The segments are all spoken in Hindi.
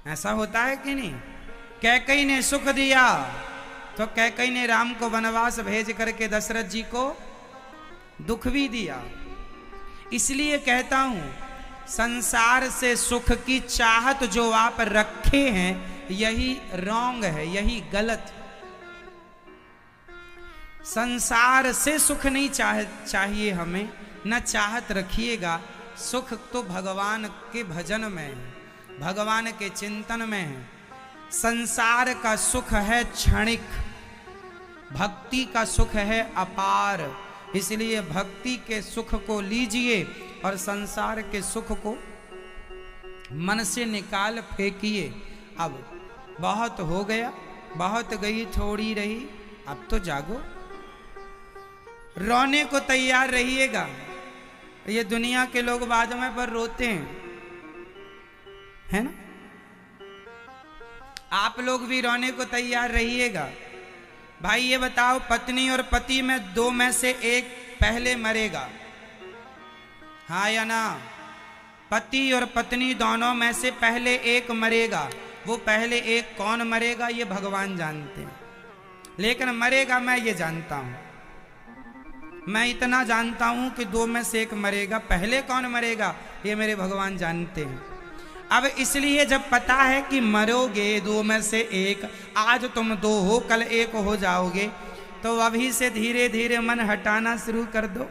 ऐसा होता है कि नहीं? कैकई ने सुख दिया तो कैकई ने राम को वनवास भेज करके दशरथ जी को दुख भी दिया। इसलिए कहता हूं, संसार से सुख की चाहत जो आप रखे हैं यही रॉन्ग है, यही गलत। संसार से सुख नहीं चाहिए हमें, न चाहत रखिएगा। सुख तो भगवान के भजन में है, भगवान के चिंतन में है। संसार का सुख है क्षणिक, भक्ति का सुख है अपार। इसलिए भक्ति के सुख को लीजिए और संसार के सुख को मन से निकाल फेंकिए। अब बहुत हो गया, बहुत गई थोड़ी रही, अब तो जागो, रोने को तैयार रहिएगा। ये दुनिया के लोग बाद में पर रोते हैं, है ना? आप लोग भी रोने को तैयार रहिएगा। भाई ये बताओ, पत्नी और पति में दो में से एक पहले मरेगा, हाँ या ना? पति और पत्नी दोनों में से पहले एक मरेगा। वो पहले एक कौन मरेगा ये भगवान जानते हैं, लेकिन मरेगा मैं ये जानता हूं। मैं इतना जानता हूं कि दो में से एक मरेगा, पहले कौन मरेगा ये मेरे भगवान जानते हैं। अब इसलिए जब पता है कि मरोगे दो में से एक, आज तुम दो हो कल एक हो जाओगे, तो अभी से धीरे धीरे मन हटाना शुरू कर दो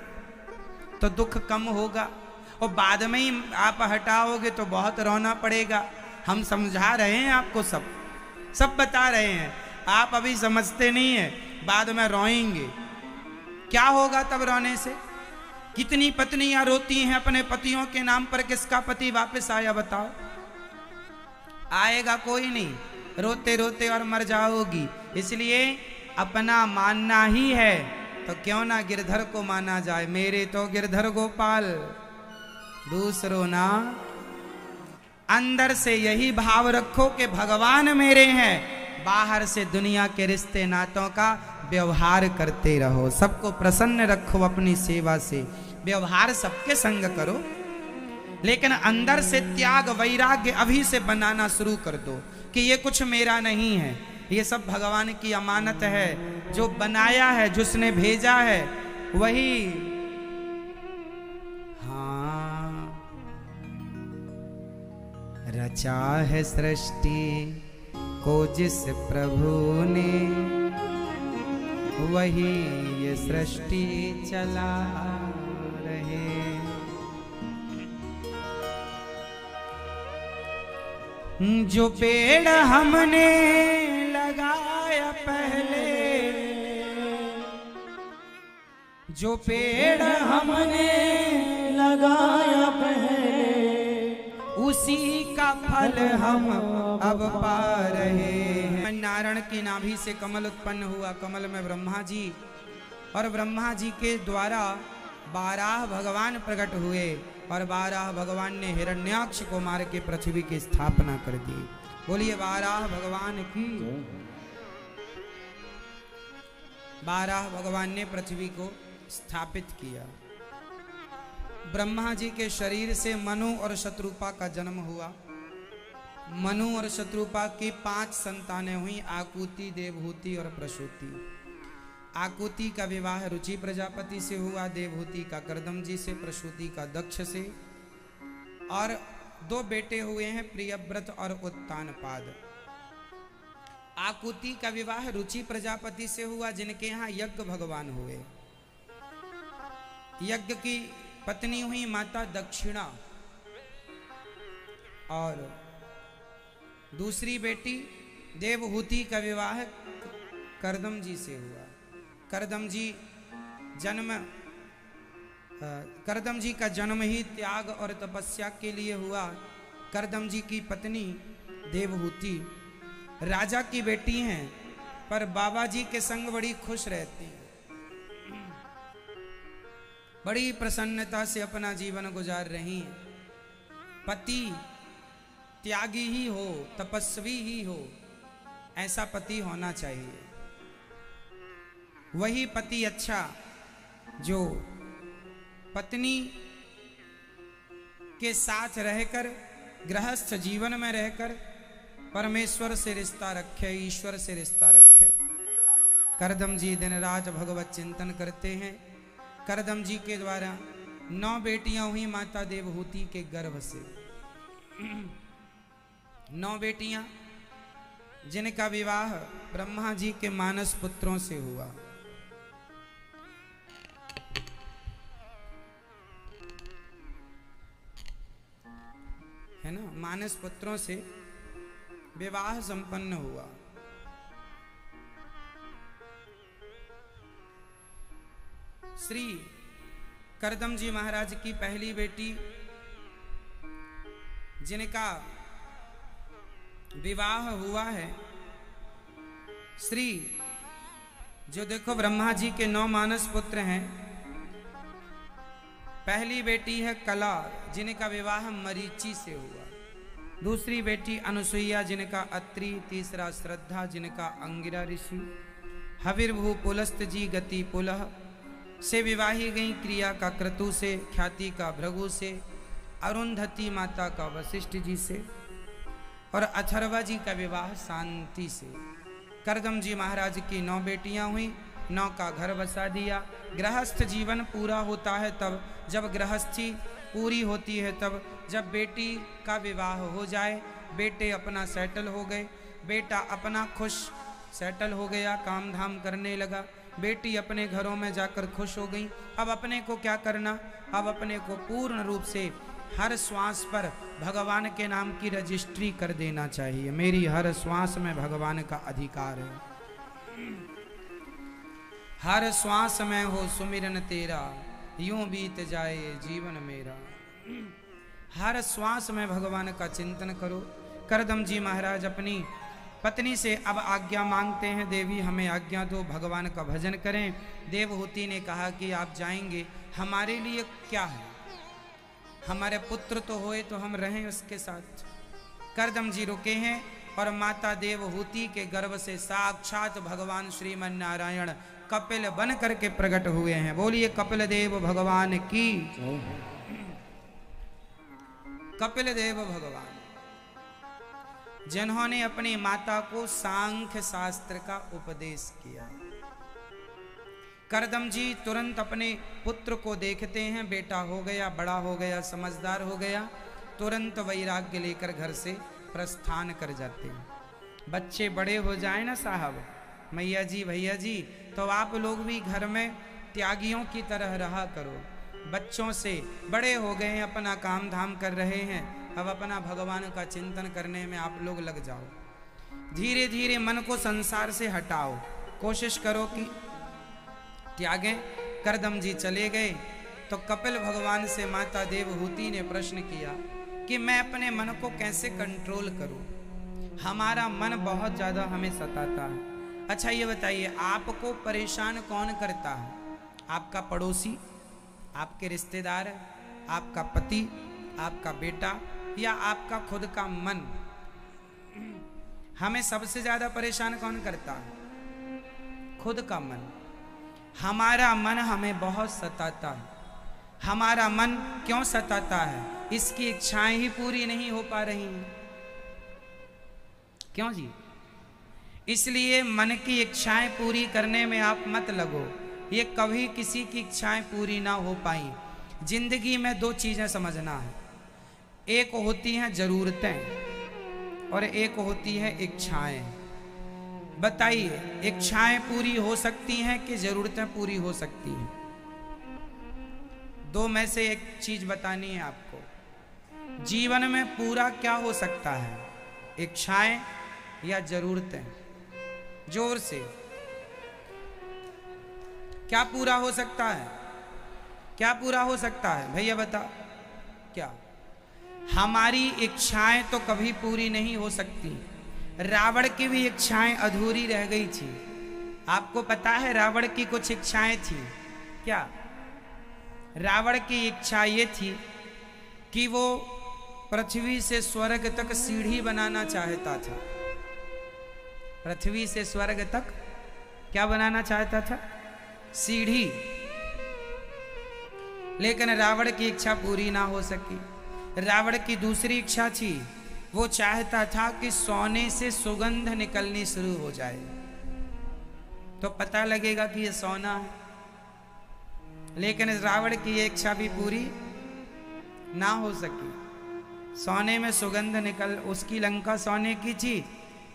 तो दुख कम होगा। और बाद में ही आप हटाओगे तो बहुत रोना पड़ेगा। हम समझा रहे हैं आपको, सब बता रहे हैं, आप अभी समझते नहीं है, बाद में रोएंगे। क्या होगा तब रोने से? कितनी पत्नियां रोती हैं अपने पतियों के नाम पर, किसका पति वापस आया बताओ? आएगा कोई नहीं, रोते रोते और मर जाओगी। इसलिए अपना मानना ही है तो क्यों ना गिरधर को माना जाए। मेरे तो गिरधर गोपाल, दूसरों ना। अंदर से यही भाव रखो कि भगवान मेरे हैं, बाहर से दुनिया के रिश्ते नातों का व्यवहार करते रहो। सबको प्रसन्न रखो अपनी सेवा से, व्यवहार सबके संग करो, लेकिन अंदर से त्याग वैराग्य अभी से बनाना शुरू कर दो कि ये कुछ मेरा नहीं है, ये सब भगवान की अमानत है। जो बनाया है, जिसने भेजा है वही। हाँ, रचा है सृष्टि को जिस प्रभु ने, वही ये सृष्टि चला रहे। जो पेड़ हमने लगाया पहले, जो पेड़ हमने लगाया पहले, उसी का फल हम अब पा रहे हैं। नारायण की नाभि से कमल उत्पन्न हुआ, कमल में ब्रह्मा जी, और ब्रह्मा जी के द्वारा 12 भगवान प्रकट हुए, और 12 भगवान ने हिरण्याक्ष को मार के पृथ्वी की स्थापना कर दी। बोलिए 12 भगवान की। 12 भगवान ने पृथ्वी को स्थापित किया। ब्रह्मा जी के शरीर से मनु और शत्रुपा का जन्म हुआ। मनु और शत्रुपा की 5 संतानें हुई, आकुति, देवहूति और प्रसूति। आकुति का विवाह रुचि प्रजापति से हुआ, देवहूति का कर्दम जी से, प्रसूति का दक्ष से, और 2 बेटे हुए हैं, प्रियव्रत और उत्तानपाद। आकुति का विवाह रुचि प्रजापति से हुआ, जिनके यहाँ यज्ञ भगवान हुए। यज्ञ की पत्नी हुई माता दक्षिणा, और दूसरी बेटी देवहूति का विवाह कर्दम जी से हुआ। कर्दम जी का जन्म ही त्याग और तपस्या के लिए हुआ। कर्दम जी की पत्नी देवहूति राजा की बेटी हैं, पर बाबा जी के संग बड़ी खुश रहती हैं, बड़ी प्रसन्नता से अपना जीवन गुजार रही हैं। पति त्यागी ही हो, तपस्वी ही हो, ऐसा पति होना चाहिए। वही पति अच्छा जो पत्नी के साथ रहकर, गृहस्थ जीवन में रहकर परमेश्वर से रिश्ता रखे, ईश्वर से रिश्ता रखे। करदम जी दिन रात भगवत चिंतन करते हैं। करदम जी के द्वारा 9 बेटियां हुई माता देवहूति के गर्भ से। 9 बेटियां जिनका विवाह ब्रह्मा जी के मानस पुत्रों से हुआ। है ना, मानस पुत्रों से विवाह संपन्न हुआ। श्री करदम जी महाराज की पहली बेटी जिनका विवाह हुआ है, श्री जो देखो ब्रह्मा जी के 9 मानस पुत्र हैं। पहली बेटी है कला जिनका विवाह मरीचि से हुआ। दूसरी बेटी अनुसुईया जिनका अत्रि। तीसरा श्रद्धा जिनका अंगिरा ऋषि। हविर्भू पुलस्त जी गति पुलह से विवाही गई। क्रिया का क्रतु से। ख्याति का भृगु से। अरुंधति माता का वशिष्ठ जी से। और अथर्वा जी का विवाह शांति से। करदम जी महाराज की 9 बेटियां हुई, 9 का घर बसा दिया। गृहस्थ जीवन पूरा होता है तब, जब गृहस्थी पूरी होती है तब, जब बेटी का विवाह हो जाए। बेटे अपना सेटल हो गए, बेटा अपना खुश सेटल हो गया, काम धाम करने लगा। बेटी अपने घरों में जाकर खुश हो गई। अब अपने को क्या करना, अब अपने को पूर्ण रूप से हर श्वास पर भगवान के नाम की रजिस्ट्री कर देना चाहिए। मेरी हर श्वास में भगवान का अधिकार है। हर श्वास में हो सुमिरन तेरा, यूं बीत जाए जीवन मेरा। हर श्वास में भगवान का चिंतन करो। करदम जी महाराज अपनी पत्नी से अब आज्ञा मांगते हैं, देवी हमें आज्ञा दो, भगवान का भजन करें। देवहूति ने कहा कि आप जाएंगे, हमारे लिए क्या है, हमारे पुत्र तो होए तो हम रहें उसके साथ। करदम जी रुके हैं और माता देवहूति के गर्भ से साक्षात भगवान श्रीमन नारायण कपिल बन करके प्रकट हुए हैं। बोलिए कपिल देव भगवान की। कपिल देव भगवान जिन्होंने अपनी माता को सांख्य शास्त्र का उपदेश किया। करदम जी तुरंत अपने पुत्र को देखते हैं, बेटा हो गया, बड़ा हो गया, समझदार हो गया, तुरंत वैराग्य लेकर घर से प्रस्थान कर जाते हैं। बच्चे बड़े हो जाए ना साहब, मैया जी भैया जी, तो आप लोग भी घर में त्यागियों की तरह रहा करो। बच्चों से बड़े हो गए हैं, अपना काम धाम कर रहे हैं, अब अपना भगवान का चिंतन करने में आप लोग लग जाओ। धीरे धीरे मन को संसार से हटाओ, कोशिश करो कि त्यागें। करदम जी चले गए तो कपिल भगवान से माता देवहूति ने प्रश्न किया कि मैं अपने मन को कैसे कंट्रोल करूं, हमारा मन बहुत ज़्यादा हमें सताता है। अच्छा ये बताइए, आपको परेशान कौन करता है? आपका पड़ोसी, आपके रिश्तेदार, आपका पति, आपका बेटा, या आपका खुद का मन? हमें सबसे ज्यादा परेशान कौन करता है? खुद का मन। हमारा मन हमें बहुत सताता है। हमारा मन क्यों सताता है? इसकी इच्छाएं ही पूरी नहीं हो पा रही हैं। क्यों जी? इसलिए मन की इच्छाएं पूरी करने में आप मत लगो, ये कभी किसी की इच्छाएं पूरी ना हो पाई। जिंदगी में 2 चीजें समझना है, एक होती हैं जरूरतें और एक होती है इच्छाएं। बताइए, इच्छाएं पूरी हो सकती हैं कि जरूरतें पूरी हो सकती हैं? 2 में से एक चीज बतानी है आपको। जीवन में पूरा क्या हो सकता है, इच्छाएं या जरूरतें? जोर से, क्या पूरा हो सकता है? क्या पूरा हो सकता है भैया बता? क्या? हमारी इच्छाएं तो कभी पूरी नहीं हो सकती। रावण की भी इच्छाएं अधूरी रह गई थी। आपको पता है रावण की कुछ इच्छाएं थी क्या? रावण की इच्छा ये थी कि वो पृथ्वी से स्वर्ग तक सीढ़ी बनाना चाहता था। पृथ्वी से स्वर्ग तक क्या बनाना चाहता था? सीढ़ी। लेकिन रावण की इच्छा पूरी ना हो सकी। रावण की दूसरी इच्छा थी वो चाहता था कि सोने से सुगंध निकलनी शुरू हो जाए तो पता लगेगा कि ये सोना है। लेकिन इस रावण की ये इच्छा भी पूरी ना हो सकी। सोने में सुगंध निकल, उसकी लंका सोने की थी,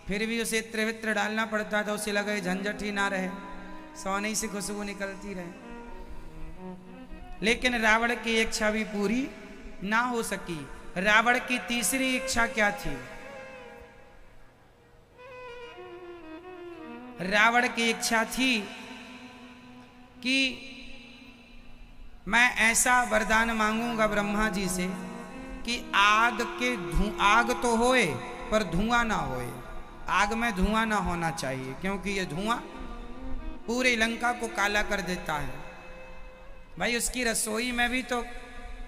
फिर भी उसे त्रिवित्र डालना पड़ता था। उसे लगा झंझट ही ना रहे, सोने से खुशबू निकलती रहे। लेकिन रावण की इच्छा भी पूरी ना हो सकी। रावण की तीसरी इच्छा क्या थी? रावण की इच्छा थी कि मैं ऐसा वरदान मांगूंगा ब्रह्मा जी से कि आग तो होए पर धुआं ना होए। आग में धुआं ना होना चाहिए, क्योंकि ये धुआं पूरी लंका को काला कर देता है। भाई उसकी रसोई में भी तो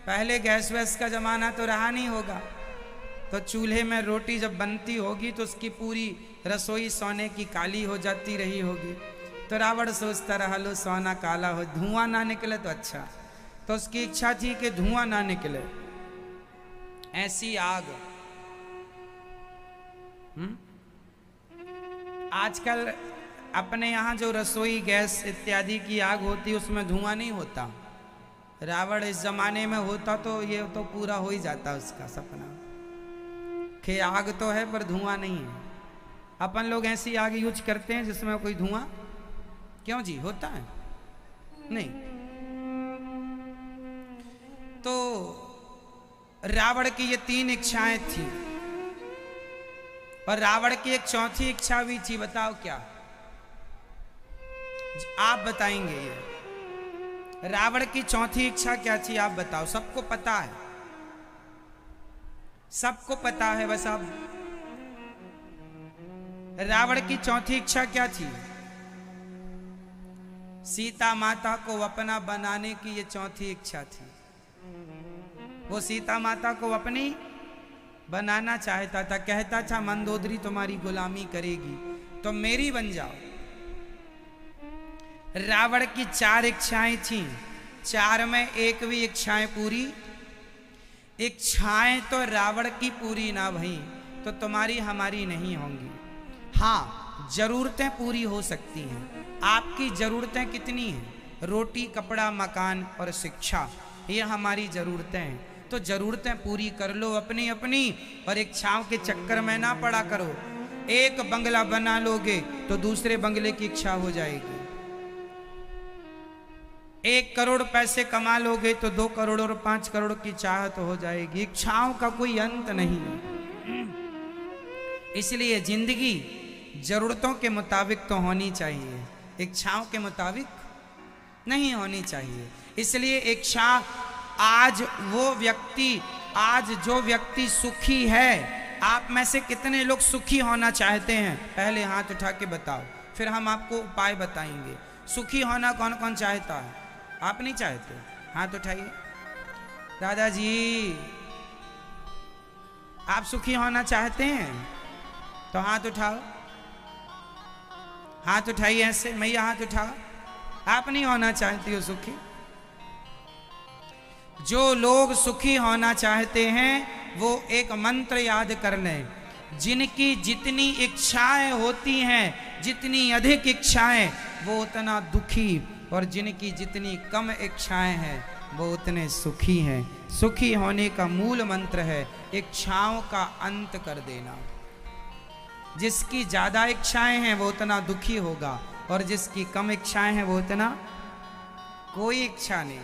पहले गैस वैस का जमाना तो रहा नहीं होगा, तो चूल्हे में रोटी जब बनती होगी तो उसकी पूरी रसोई सोने की काली हो जाती रही होगी। तो रावण सोचता रहा लो सोना काला हो, धुआं ना निकले तो अच्छा। तो उसकी इच्छा थी कि धुआं ना निकले, ऐसी आग। आजकल अपने यहाँ जो रसोई गैस इत्यादि की आग होती उसमें धुआं नहीं होता। रावण इस जमाने में होता तो ये तो पूरा हो ही जाता उसका सपना कि आग तो है पर धुआं नहीं है। अपन लोग ऐसी आग यूज करते हैं जिसमें कोई धुआं, क्यों जी, होता है नहीं। तो रावण की ये 3 इच्छाएं थी और रावण की एक चौथी इच्छा भी थी। बताओ क्या? आप बताएंगे ये रावण की चौथी इच्छा क्या थी? आप बताओ, सबको पता है, सबको पता है, बस आप। रावण की चौथी इच्छा क्या थी? सीता माता को अपना बनाने की ये चौथी इच्छा थी। वो सीता माता को अपनी बनाना चाहता था, कहता था मंदोदरी तुम्हारी गुलामी करेगी तो मेरी बन जाओ। रावण की 4 इच्छाएं थीं, 4 में एक भी इच्छाएं पूरी। इच्छाएं तो रावण की पूरी ना भई तो तुम्हारी हमारी नहीं होंगी। हाँ, जरूरतें पूरी हो सकती हैं। आपकी जरूरतें कितनी हैं? रोटी, कपड़ा, मकान और शिक्षा, ये हमारी जरूरतें हैं। तो जरूरतें पूरी कर लो अपनी अपनी, और इच्छाओं के चक्कर में ना पड़ा करो। एक बंगला बना लोगे तो दूसरे बंगले की इच्छा हो जाएगी। 1 करोड़ पैसे कमा लोगे तो 2 करोड़ और 5 करोड़ की चाहत हो जाएगी। इच्छाओं का कोई अंत नहीं है। इसलिए जिंदगी जरूरतों के मुताबिक तो होनी चाहिए, इच्छाओं के मुताबिक नहीं होनी चाहिए। इसलिए इच्छा, आज जो व्यक्ति सुखी है, आप में से कितने लोग सुखी होना चाहते हैं? पहले हाथ उठा के बताओ, फिर हम आपको उपाय बताएंगे। सुखी होना कौन कौन चाहता है? आप नहीं चाहते? हाथ उठाइए। दादाजी, आप सुखी होना चाहते हैं तो हाथ उठाओ। हाथ उठाइए ऐसे, मैया हाथ उठाओ। आप नहीं होना चाहती हो सुखी? जो लोग सुखी होना चाहते हैं वो एक मंत्र याद कर लें। जिनकी जितनी इच्छाएं होती हैं, जितनी अधिक इच्छाएं, वो उतना दुखी, और जिनकी जितनी कम इच्छाएं हैं वो उतने सुखी हैं। सुखी होने का मूल मंत्र है इच्छाओं का अंत कर देना। जिसकी ज्यादा इच्छाएं हैं वो उतना दुखी होगा, और जिसकी कम इच्छाएं हैं वो उतना, कोई इच्छा नहीं,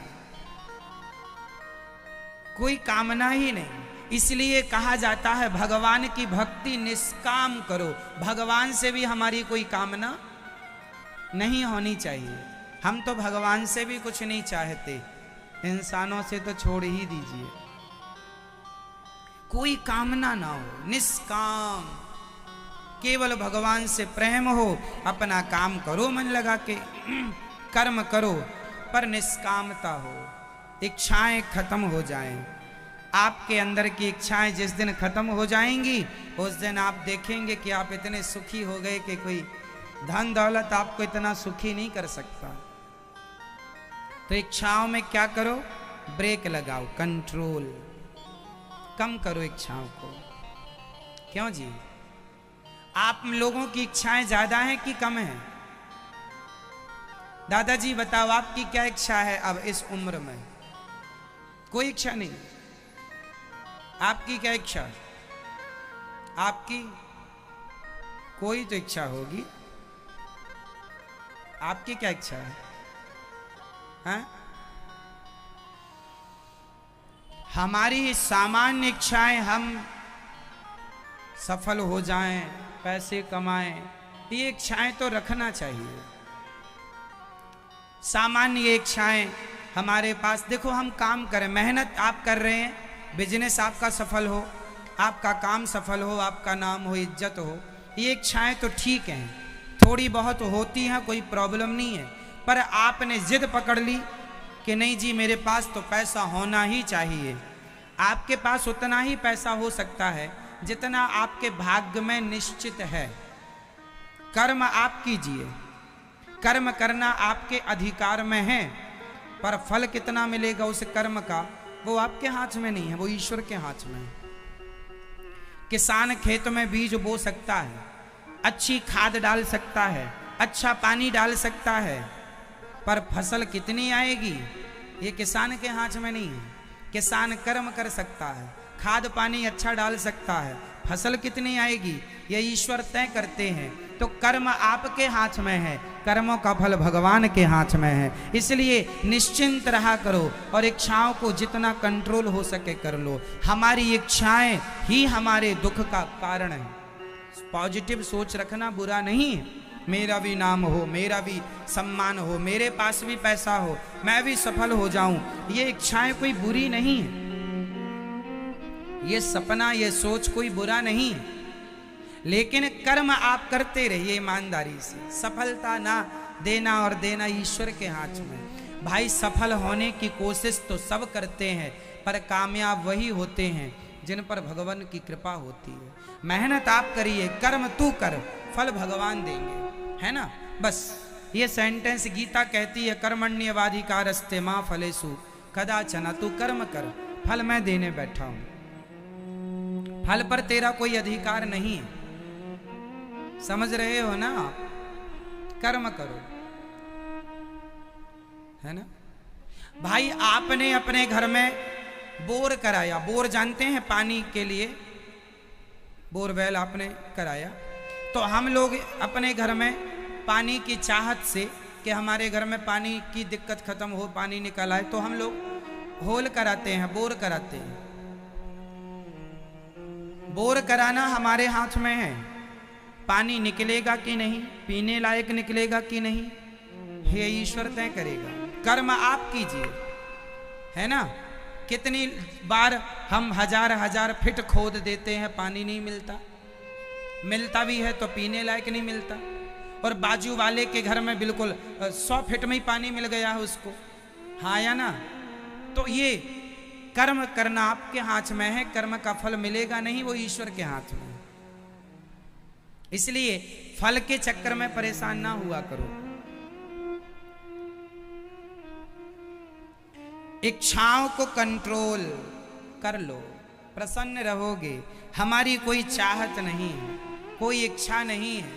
कोई कामना ही नहीं। इसलिए कहा जाता है भगवान की भक्ति निष्काम करो। भगवान से भी हमारी कोई कामना नहीं होनी चाहिए। हम तो भगवान से भी कुछ नहीं चाहते, इंसानों से तो छोड़ ही दीजिए। कोई कामना ना हो, निष्काम, केवल भगवान से प्रेम हो। अपना काम करो, मन लगा के कर्म करो, पर निष्कामता हो। इच्छाएं खत्म हो जाएं। आपके अंदर की इच्छाएं जिस दिन खत्म हो जाएंगी, उस दिन आप देखेंगे कि आप इतने सुखी हो गए कि कोई धन दौलत आपको इतना सुखी नहीं कर सकता। तो इच्छाओं में क्या करो? ब्रेक लगाओ, कंट्रोल, कम करो इच्छाओं को। क्यों जी? आप लोगों की इच्छाएं ज्यादा हैं कि कम हैं? दादाजी बताओ, आपकी क्या इच्छा है अब इस उम्र में? कोई इच्छा नहीं। आपकी क्या इच्छा? आपकी कोई तो इच्छा होगी। आपकी क्या इच्छा है? हाँ? हमारी सामान्य इच्छाएं हम सफल हो जाएं, पैसे कमाएं, ये इच्छाएं तो रखना चाहिए। सामान्य इच्छाएं हमारे पास, देखो हम काम करें, मेहनत आप कर रहे हैं, बिजनेस आपका सफल हो, आपका काम सफल हो, आपका नाम हो, इज्जत हो, ये इच्छाएं तो ठीक हैं, थोड़ी बहुत होती हैं, कोई प्रॉब्लम नहीं है। पर आपने जिद पकड़ ली कि नहीं जी मेरे पास तो पैसा होना ही चाहिए। आपके पास उतना ही पैसा हो सकता है जितना आपके भाग्य में निश्चित है। कर्म आप कीजिए, कर्म करना आपके अधिकार में है, पर फल कितना मिलेगा उस कर्म का वो आपके हाथ में नहीं है, वो ईश्वर के हाथ में है। किसान खेत में बीज बो सकता है, अच्छी खाद डाल सकता है, अच्छा पानी डाल सकता है, पर फसल कितनी आएगी ये किसान के हाथ में नहीं है। किसान कर्म कर सकता है, खाद पानी अच्छा डाल सकता है, फसल कितनी आएगी ये ईश्वर तय करते हैं। तो कर्म आपके हाथ में है, कर्मों का फल भगवान के हाथ में है। इसलिए निश्चिंत रहा करो और इच्छाओं को जितना कंट्रोल हो सके कर लो। हमारी इच्छाएं ही हमारे दुख का कारण है। पॉजिटिव सोच रखना बुरा नहीं है। मेरा भी नाम हो, मेरा भी सम्मान हो, मेरे पास भी पैसा हो, मैं भी सफल हो जाऊं, ये इच्छाएं कोई बुरी नहीं है। ये सपना, ये सोच कोई बुरा नहीं है। लेकिन कर्म आप करते रहिए ईमानदारी से। सफलता ना देना और देना ईश्वर के हाथ में। भाई सफल होने की कोशिश तो सब करते हैं, पर कामयाब वही होते हैं जिन पर भगवान की कृपा होती है। मेहनत आप करिए, कर्म तू कर, फल भगवान देंगे, है ना। बस ये सेंटेंस गीता कहती है, कर्मण्येवाधिकारस्ते मा फलेषु कदाचन। तू कर्म कर, फल मैं देने बैठा हूं, फल पर तेरा कोई अधिकार नहीं है। समझ रहे हो ना आप? कर्म करो, है ना। भाई आपने अपने घर में बोर कराया, बोर जानते हैं पानी के लिए, बोरवेल आपने कराया, तो हम लोग अपने घर में पानी की चाहत से कि हमारे घर में पानी की दिक्कत खत्म हो, पानी निकल आए, तो हम लोग होल कराते हैं, बोर कराते हैं। बोर कराना हमारे हाथ में है। पानी निकलेगा कि नहीं, पीने लायक निकलेगा कि नहीं, ये ईश्वर तय करेगा। कर्म आप कीजिए, है ना। कितनी बार हम हजार फीट खोद देते हैं, पानी नहीं मिलता, मिलता भी है तो पीने लायक नहीं मिलता। और बाजू वाले के घर में बिल्कुल 100 फीट में ही पानी मिल गया है उसको, हाँ या ना। तो ये कर्म करना आपके हाथ में है, कर्म का फल मिलेगा नहीं, वो ईश्वर के हाथ में है। इसलिए फल के चक्कर में परेशान ना हुआ करो। इच्छाओं को कंट्रोल कर लो, प्रसन्न रहोगे। हमारी कोई चाहत नहीं है, कोई इच्छा नहीं है।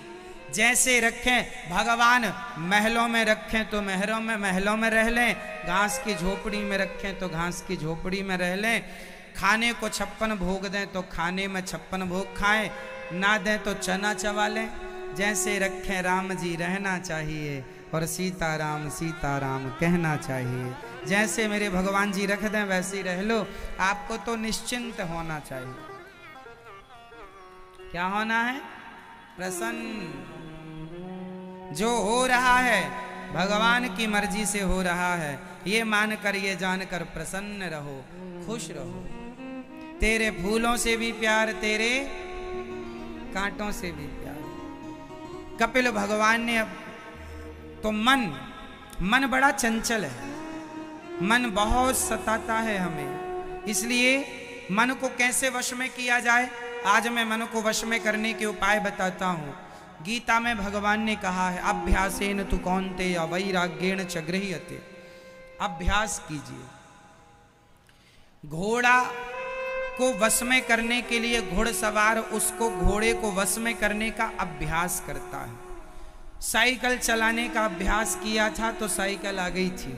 जैसे रखें भगवान, महलों में रखें तो महलों में रह लें, घास की झोपड़ी में रखें तो घास की झोपड़ी में रह लें, खाने को 56 भोग दें तो खाने में 56 भोग खाएं, ना दें तो चना चबा लें। जैसे रखें राम जी रहना चाहिए और सीता राम कहना चाहिए। जैसे मेरे भगवान जी रख दें वैसे ही रह लो। आपको तो निश्चिंत होना चाहिए। क्या होना है? प्रसन्न। जो हो रहा है भगवान की मर्जी से हो रहा है, ये मानकर ये जानकर प्रसन्न रहो, खुश रहो। तेरे फूलों से भी प्यार, तेरे कांटों से भी प्यार। कपिल भगवान ने तो मन बड़ा चंचल है, मन बहुत सताता है हमें। इसलिए मन को कैसे वश में किया जाए, आज मैं मन को वश में करने के उपाय बताता हूँ। गीता में भगवान ने कहा है, अभ्यासेन तु कौन्तेय वैराग्येण च गृह्यते। अभ्यास कीजिए। घोड़ा को वश में करने के लिए घुड़सवार उसको घोड़े को वश में करने का अभ्यास करता है। साइकिल चलाने का अभ्यास किया था तो साइकिल आ गई थी।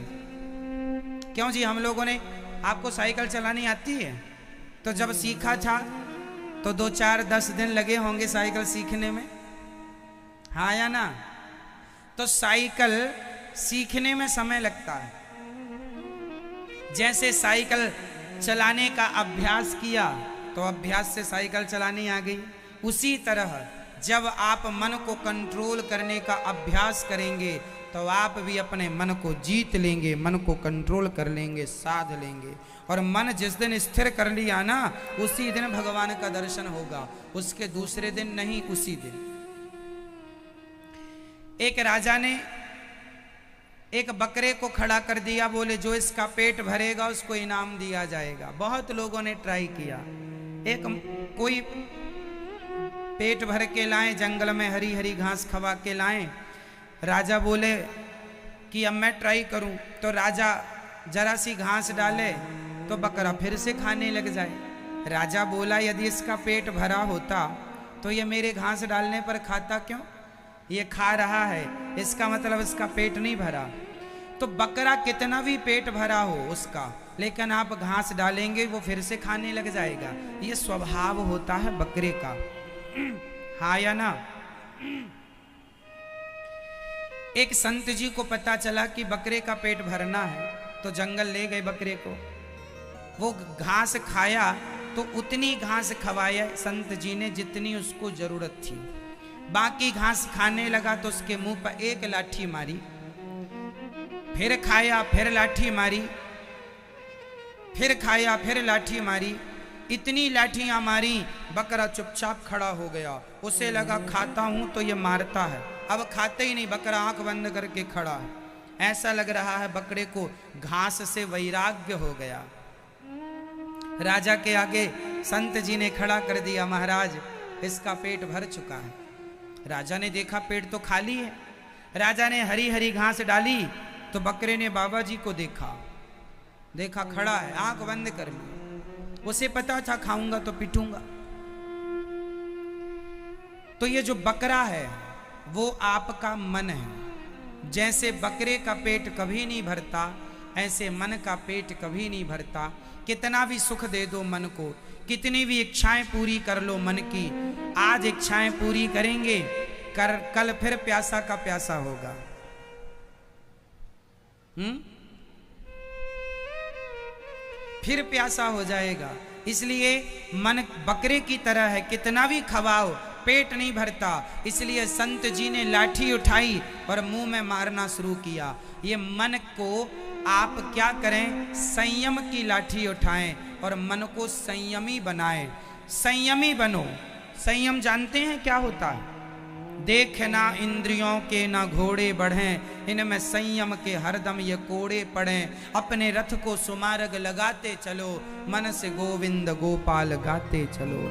क्यों जी, हम लोगों ने, आपको साइकिल चलानी आती है? तो जब सीखा था तो 2 4 10 दिन लगे होंगे साइकिल सीखने में, हाँ या ना? तो साइकिल सीखने में समय लगता है। जैसे साइकिल चलाने का अभ्यास किया तो अभ्यास से साइकिल चलानी आ गई, उसी तरह जब आप मन को कंट्रोल करने का अभ्यास करेंगे तो आप भी अपने मन को जीत लेंगे, मन को कंट्रोल कर लेंगे, साध लेंगे। और मन जिस दिन स्थिर कर लिया ना, उसी दिन भगवान का दर्शन होगा, उसके दूसरे दिन नहीं, उसी दिन। एक राजा ने एक बकरे को खड़ा कर दिया, बोले जो इसका पेट भरेगा उसको इनाम दिया जाएगा। बहुत लोगों ने ट्राई किया, एक कोई पेट भर के लाए, जंगल में हरी हरी घास खवा के लाए। राजा बोले कि अब मैं ट्राई करूं, तो राजा जरा सी घास डाले तो बकरा फिर से खाने लग जाए। राजा बोला यदि इसका पेट भरा होता तो ये मेरे घास डालने पर खाता क्यों? ये खा रहा है, इसका मतलब इसका पेट नहीं भरा। तो बकरा कितना भी पेट भरा हो उसका, लेकिन आप घास डालेंगे वो फिर से खाने लग जाएगा। ये स्वभाव होता है बकरे का, हाँ या ना? एक संत जी को पता चला कि बकरे का पेट भरना है, तो जंगल ले गए बकरे को। वो घास खाया तो उतनी घास खवाया संत जी ने जितनी उसको जरूरत थी। बाकी घास खाने लगा तो उसके मुंह पर एक लाठी मारी, फिर खाया, फिर लाठी मारी, फिर खाया, फिर लाठी मारी। इतनी लाठियां मारी, बकरा चुपचाप खड़ा हो गया। उसे लगा खाता हूं तो ये मारता है, अब खाते ही नहीं, बकरा आंख बंद करके खड़ा है। ऐसा लग रहा है बकरे को घास से वैराग्य हो गया। राजा के आगे संत जी ने खड़ा कर दिया, महाराज इसका पेट भर चुका है। राजा ने देखा पेट तो खाली है। राजा ने हरी हरी घास डाली तो बकरे ने बाबा जी को देखा खड़ा है, आंख बंद कर ली। उसे पता था खाऊंगा तो पिटूंगा। तो ये जो बकरा है वो आपका मन है। जैसे बकरे का पेट कभी नहीं भरता, ऐसे मन का पेट कभी नहीं भरता। कितना भी सुख दे दो मन को, कितनी भी इच्छाएं पूरी कर लो मन की, आज इच्छाएं पूरी करेंगे, कल फिर प्यासा का प्यासा होगा। फिर प्यासा हो जाएगा। इसलिए मन बकरे की तरह है, कितना भी खवाओ पेट नहीं भरता। इसलिए संत जी ने लाठी उठाई और मुंह में मारना शुरू किया। ये मन को आप क्या करें, संयम की लाठी उठाएं और मन को संयमी बनाएं। संयमी बनो। संयम जानते हैं क्या होता है? देखना इंद्रियों के ना घोड़े बढ़ें, इनमें संयम के हरदम ये कोड़े पड़ें। अपने रथ को सुमार्ग लगाते चलो, मन से गोविंद गोपाल गाते चलो।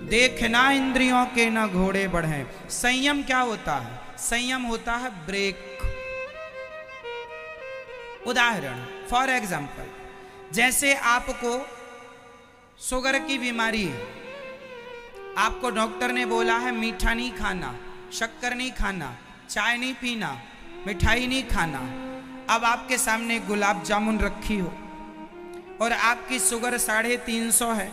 देखना इंद्रियों के ना घोड़े बढ़ें। संयम क्या होता है? संयम होता है ब्रेक। उदाहरण, फॉर एग्जाम्पल, जैसे आपको शुगर की बीमारी है, आपको डॉक्टर ने बोला है मीठा नहीं खाना, शक्कर नहीं खाना, चाय नहीं पीना, मिठाई नहीं खाना। अब आपके सामने गुलाब जामुन रखी हो और आपकी शुगर 350 है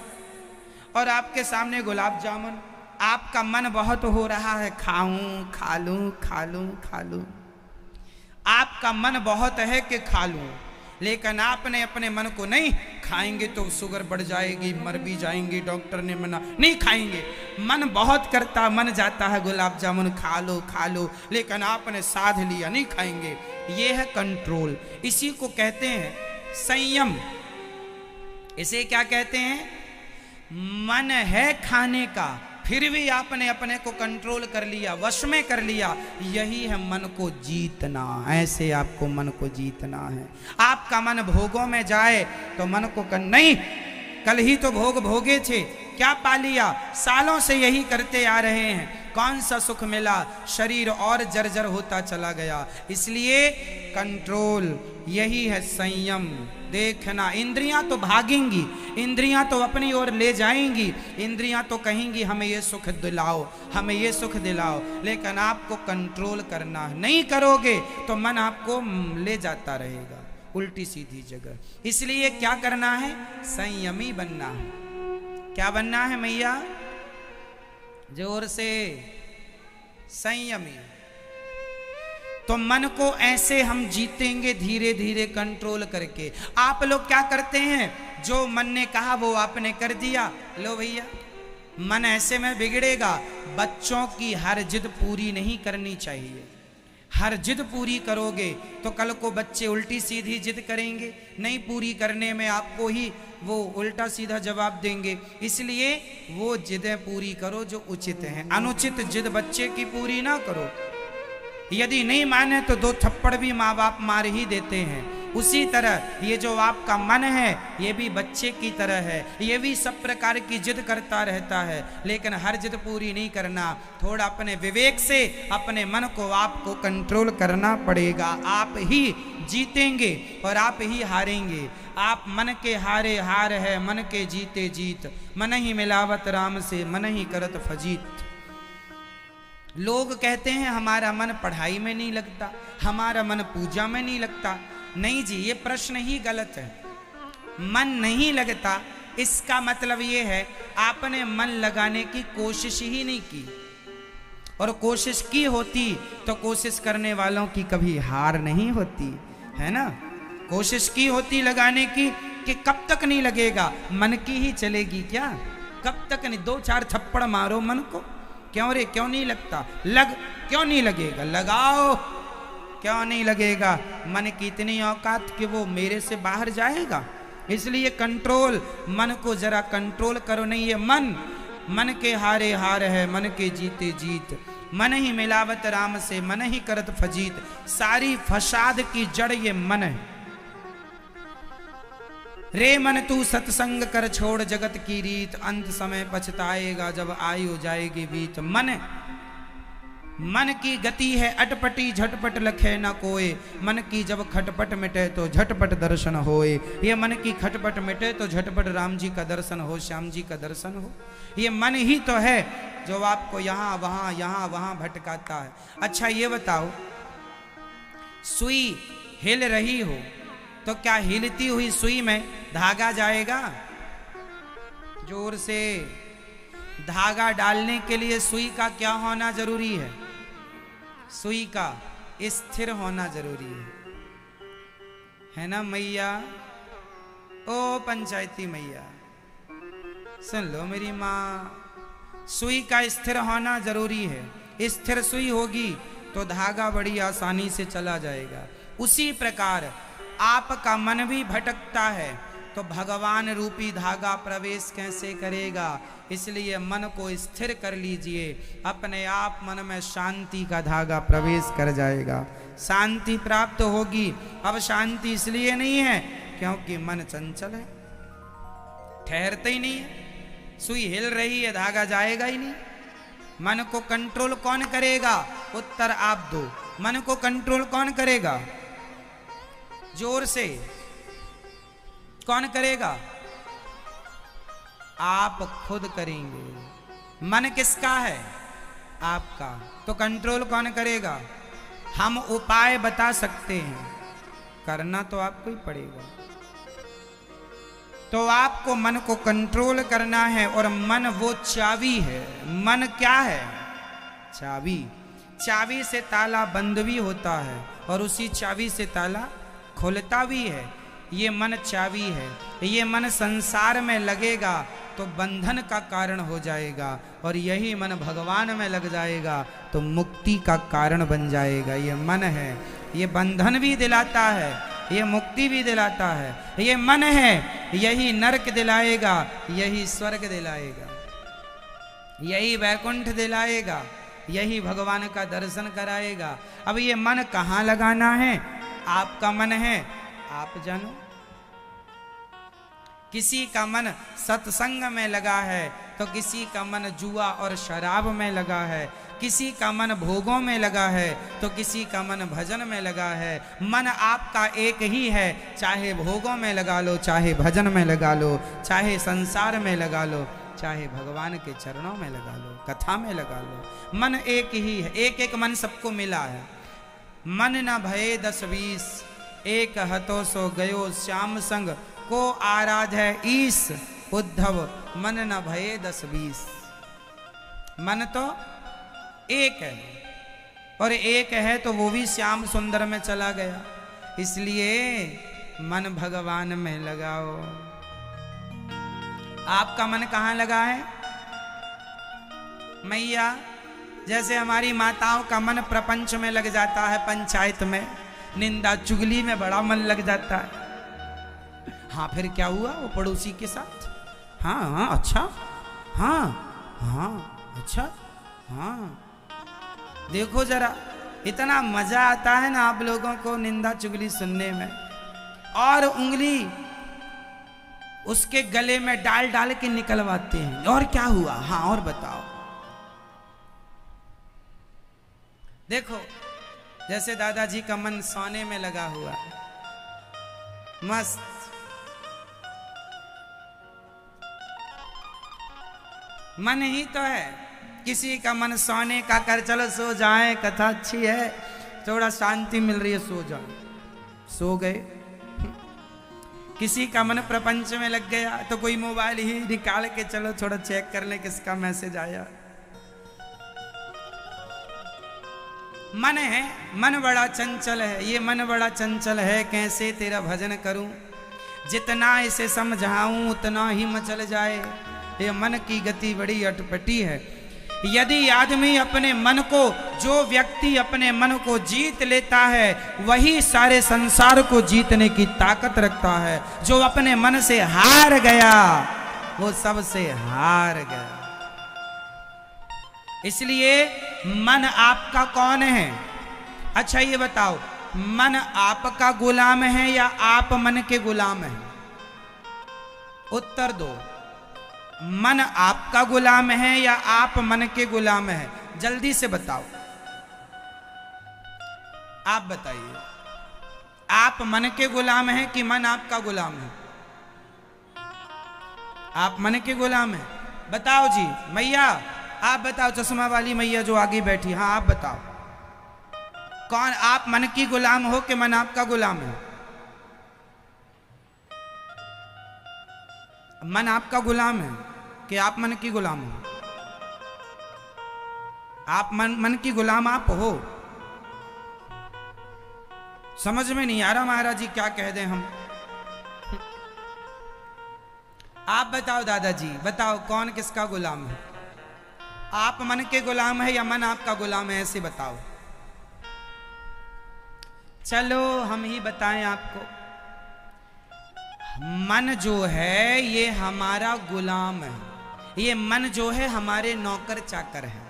और आपके सामने गुलाब जामुन, आपका मन बहुत हो रहा है खाऊं, खा लूं, खा लूं, खा लूं। आपका मन बहुत है कि खा लूं, लेकिन आपने अपने मन को नहीं खाएंगे तो शुगर बढ़ जाएगी, मर भी जाएंगे, डॉक्टर ने मना, नहीं खाएंगे। मन बहुत करता, मन जाता है गुलाब जामुन खा लो, खा लो, लेकिन आपने साध लिया नहीं खाएंगे। ये है कंट्रोल। इसी को कहते हैं संयम। इसे क्या कहते हैं? मन है खाने का, फिर भी आपने अपने को कंट्रोल कर लिया, वश में कर लिया। यही है मन को जीतना। ऐसे आपको मन को जीतना है। आपका मन भोगों में जाए तो मन को नहीं, कल ही तो भोग भोगे थे, क्या पा लिया? सालों से यही करते आ रहे हैं। कौन सा सुख मिला, शरीर और जर्जर होता चला गया। इसलिए कंट्रोल यही है संयम। देखना, इंद्रियां तो भागेंगी, इंद्रियां तो अपनी ओर ले जाएंगी, इंद्रियां तो कहेंगी हमें ये सुख दिलाओ, हमें ये सुख दिलाओ, लेकिन आपको कंट्रोल करना है। नहीं करोगे तो मन आपको ले जाता रहेगा उल्टी सीधी जगह। इसलिए क्या करना है, संयमी बनना है। क्या बनना है मैया, जोर से, संयमी। तो मन को ऐसे हम जीतेंगे धीरे धीरे कंट्रोल करके। आप लोग क्या करते हैं, जो मन ने कहा वो आपने कर दिया, लो भैया मन ऐसे में बिगड़ेगा। बच्चों की हर जिद पूरी नहीं करनी चाहिए। हर जिद पूरी करोगे तो कल को बच्चे उल्टी सीधी जिद करेंगे, नहीं पूरी करने में आपको ही वो उल्टा सीधा जवाब देंगे। इसलिए वो जिदें पूरी करो जो उचित हैं, अनुचित जिद बच्चे की पूरी ना करो। यदि नहीं माने तो 2 थप्पड़ भी माँ बाप मार ही देते हैं। उसी तरह ये जो आपका मन है ये भी बच्चे की तरह है, ये भी सब प्रकार की जिद करता रहता है, लेकिन हर जिद पूरी नहीं करना। थोड़ा अपने विवेक से अपने मन को आपको कंट्रोल करना पड़ेगा। आप ही जीतेंगे और आप ही हारेंगे। आप मन के हारे हार है, मन के जीते जीत। मन ही मिलावत राम से, मन ही करत फजीत। लोग कहते हैं हमारा मन पढ़ाई में नहीं लगता, हमारा मन पूजा में नहीं लगता। नहीं जी, ये प्रश्न ही गलत है। मन नहीं लगता इसका मतलब ये है आपने मन लगाने की कोशिश ही नहीं की, और कोशिश की होती तो कोशिश करने वालों की कभी हार नहीं होती, है ना। कोशिश की होती लगाने की कि कब तक नहीं लगेगा, मन की ही चलेगी क्या, कब तक नहीं। 2-4 थप्पड़ मारो मन को, क्यों रे क्यों नहीं लगता, लग क्यों नहीं लगेगा, लगाओ, क्यों नहीं लगेगा। मन की इतनी औकात कि वो मेरे से बाहर जाएगा। इसलिए कंट्रोल, मन को जरा कंट्रोल करो। नहीं ये मन के हारे हार है, मन के जीते जीत। मन ही मिलावत राम से, मन ही करत फजीत। सारी फसाद की जड़ ये मन है। रे मन तू सत्संग कर छोड़ जगत की रीत, अंत समय पछताएगा जब आयु जाएगी बीत। मन की गति है अटपटी, झटपट लखे न कोय। मन की जब खटपट मिटे तो झटपट दर्शन होए। ये मन की खटपट मिटे तो झटपट राम जी का दर्शन हो, श्याम जी का दर्शन हो। ये मन ही तो है जो आपको यहाँ वहाँ भटकाता है। अच्छा ये बताओ, सुई हिल रही हो तो क्या हिलती हुई सुई में धागा जाएगा? जोर से। धागा डालने के लिए सुई का क्या होना जरूरी है? सुई का स्थिर होना जरूरी है ना मैया? ओ पंचायती मैया सुन लो मेरी माँ, सुई का स्थिर होना जरूरी है। स्थिर सुई होगी तो धागा बड़ी आसानी से चला जाएगा। उसी प्रकार आपका मन भी भटकता है तो भगवान रूपी धागा प्रवेश कैसे करेगा? इसलिए मन को स्थिर कर लीजिए, अपने आप मन में शांति का धागा प्रवेश कर जाएगा, शांति प्राप्त होगी। अब शांति इसलिए नहीं है क्योंकि मन चंचल है, ठहरते ही नहीं है। सुई हिल रही है, धागा जाएगा ही नहीं। मन को कंट्रोल कौन करेगा? उत्तर आप दो। मन को कंट्रोल कौन करेगा? जोर से, कौन करेगा? आप खुद करेंगे। मन किसका है? आपका। तो कंट्रोल कौन करेगा? हम उपाय बता सकते हैं, करना तो आपको ही पड़ेगा। तो आपको मन को कंट्रोल करना है, और मन वो चाबी है। मन क्या है? चाबी। चाबी से ताला बंद भी होता है और उसी चाबी से ताला खुलता भी है। ये मन चाबी है। ये मन संसार में लगेगा तो बंधन का कारण हो जाएगा, और यही मन भगवान में लग जाएगा तो मुक्ति का कारण बन जाएगा। ये मन है, ये बंधन भी दिलाता है, ये मुक्ति भी दिलाता है। ये मन है, यही नरक दिलाएगा, यही स्वर्ग दिलाएगा, यही वैकुंठ दिलाएगा, यही भगवान का दर्शन कराएगा। अब ये मन कहाँ लगाना है? आपका मन है, आप जानो। किसी का मन सत्संग में लगा है, तो किसी का मन जुआ और शराब में लगा है, किसी का मन भोगों में लगा है, तो किसी का मन भजन में लगा है। मन आपका एक ही है, चाहे भोगों में लगा लो, चाहे भजन में लगा लो, चाहे संसार में लगा लो, चाहे भगवान के चरणों में लगा लो, कथा में लगा लो। मन एक ही है, एक एक मन सबको मिला है। मन न भये 10-20, एक हतो सो गयो श्याम संग, को आराध है ईस उद्धव, मन न भये 10-20। मन तो एक है, और एक है तो वो भी श्याम सुंदर में चला गया। इसलिए मन भगवान में लगाओ। आपका मन कहाँ लगा है मैया? जैसे हमारी माताओं का मन प्रपंच में लग जाता है, पंचायत में, निंदा चुगली में बड़ा मन लग जाता है। हाँ फिर क्या हुआ वो पड़ोसी के साथ? हाँ हाँ अच्छा, हाँ हाँ अच्छा, हाँ। देखो जरा, इतना मजा आता है ना आप लोगों को निंदा चुगली सुनने में, और उंगली उसके गले में डाल डाल के निकलवाते हैं। और क्या हुआ? हाँ और बताओ। देखो जैसे दादाजी का मन सोने में लगा हुआ है, मस्त। मन ही तो है। किसी का मन सोने का कर, चलो सो जाए, कथा अच्छी है, थोड़ा शांति मिल रही है, सो जाए, सो गए। किसी का मन प्रपंच में लग गया तो कोई मोबाइल ही निकाल के चलो थोड़ा चेक कर ले किसका मैसेज आया। मन है, मन बड़ा चंचल है, ये मन बड़ा चंचल है, कैसे तेरा भजन करूं, जितना इसे समझाऊं उतना ही मचल जाए। ये मन की गति बड़ी अटपटी है। यदि आदमी अपने मन को, जो व्यक्ति अपने मन को जीत लेता है, वही सारे संसार को जीतने की ताकत रखता है। जो अपने मन से हार गया वो सबसे हार गया। इसलिए मन आपका कौन है? अच्छा ये बताओ, मन आपका गुलाम है या आप मन के गुलाम हैं? उत्तर दो। मन आपका गुलाम है या आप मन के गुलाम हैं? जल्दी से बताओ, आप बताइए। आप मन के गुलाम हैं कि मन आपका गुलाम है? आप मन के गुलाम हैं? बताओ जी। मैया आप बताओ, चश्मा वाली मैया जो आगे बैठी, हाँ आप बताओ, कौन आप मन की गुलाम हो कि मन आपका गुलाम है? मन आपका गुलाम है कि आप मन की गुलाम हो? आप मन की गुलाम आप हो? समझ में नहीं आ रहा महाराज जी क्या कह दें हम। आप बताओ दादाजी, बताओ कौन किसका गुलाम है? आप मन के गुलाम है या मन आपका गुलाम है? ऐसे बताओ। चलो हम ही बताएं आपको। मन जो है ये हमारा गुलाम है। ये मन जो है हमारे नौकर चाकर है।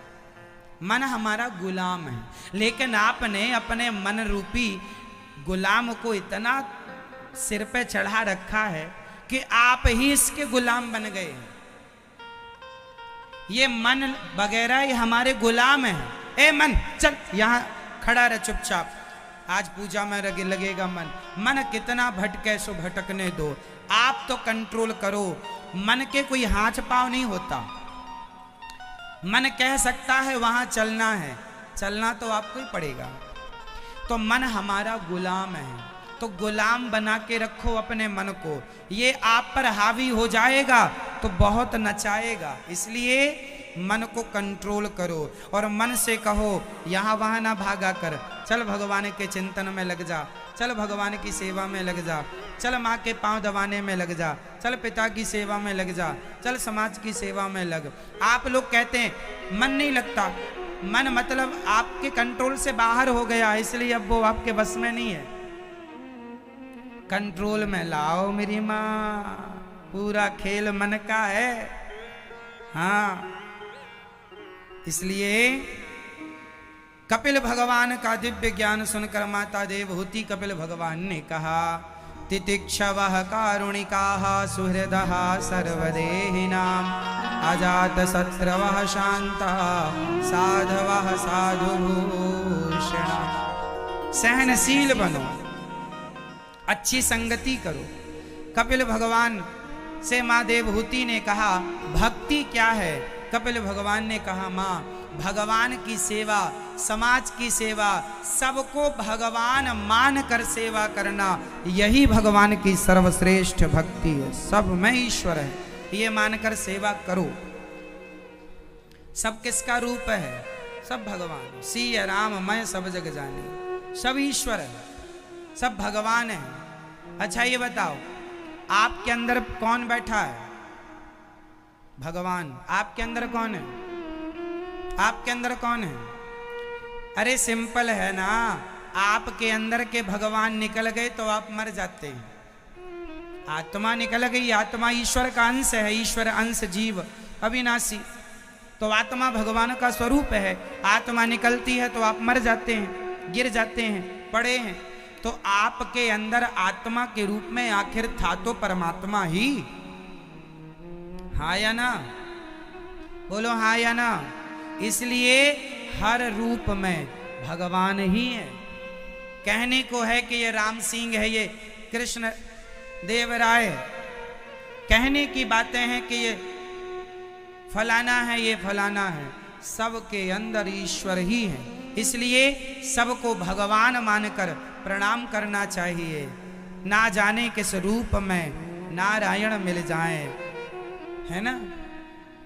मन हमारा गुलाम है। लेकिन आपने अपने मन रूपी गुलाम को इतना सिर पे चढ़ा रखा है कि आप ही इसके गुलाम बन गए हैं। ये मन वगैरह ये हमारे गुलाम है। ए मन चल यहाँ खड़ा रह चुपचाप, आज पूजा में लगेगा मन। मन कितना भटके सो भटकने दो, आप तो कंट्रोल करो। मन के कोई हाथ पांव नहीं होता। मन कह सकता है वहां चलना है, चलना तो आपको ही पड़ेगा। तो मन हमारा गुलाम है, तो गुलाम बना के रखो अपने मन को। ये आप पर हावी हो जाएगा तो बहुत नचाएगा। इसलिए मन को कंट्रोल करो और मन से कहो यहाँ वहाँ ना भागा कर, चल भगवान के चिंतन में लग जा, चल भगवान की सेवा में लग जा, चल माँ के पांव दबाने में लग जा, चल पिता की सेवा में लग जा, चल समाज की सेवा में लग। आप लोग कहते हैं मन नहीं लगता, मन मतलब आपके कंट्रोल से बाहर हो गया, इसलिए अब वो आपके बस में नहीं है। कंट्रोल में लाओ मेरी माँ, पूरा खेल मन का है। हाँ, इसलिए कपिल भगवान का दिव्य ज्ञान सुनकर माता देवहूति कपिल भगवान ने कहा, तितिक्षवः कारुणिकाः सुहृदः सर्वदेहिनां अजात शत्रवः शांता साधवः साधुभूषण। सहनशील बनो, अच्छी संगति करो। कपिल भगवान से माँ देवहूति ने कहा भक्ति क्या है? कपिल भगवान ने कहा माँ भगवान की सेवा, समाज की सेवा, सबको भगवान मान कर सेवा करना, यही भगवान की सर्वश्रेष्ठ भक्ति है। सब में ईश्वर है ये मानकर सेवा करो। सब किसका रूप है? सब भगवान। सिय राम मैं सब जग जाने, सब ईश्वर है, सब भगवान है। अच्छा ये बताओ आपके अंदर कौन बैठा है? भगवान। आपके अंदर कौन है? आपके अंदर कौन है? अरे सिंपल है ना, आपके अंदर के भगवान निकल गए तो आप मर जाते हैं। आत्मा निकल गई, आत्मा ईश्वर का अंश है, ईश्वर अंश जीव अविनाशी, तो आत्मा भगवान का स्वरूप है। आत्मा निकलती है तो आप मर जाते हैं, गिर जाते हैं, पड़े हैं। तो आपके अंदर आत्मा के रूप में आखिर था तो परमात्मा ही। हाँ या ना? बोलो हाँ या ना? इसलिए हर रूप में भगवान ही है। कहने को है कि ये राम सिंह है, ये कृष्ण देव राय, कहने की बातें हैं कि ये फलाना है, ये फलाना है, सबके अंदर ईश्वर ही है। इसलिए सबको भगवान मानकर प्रणाम करना चाहिए। ना जाने किस रूप में नारायण मिल जाए, है ना?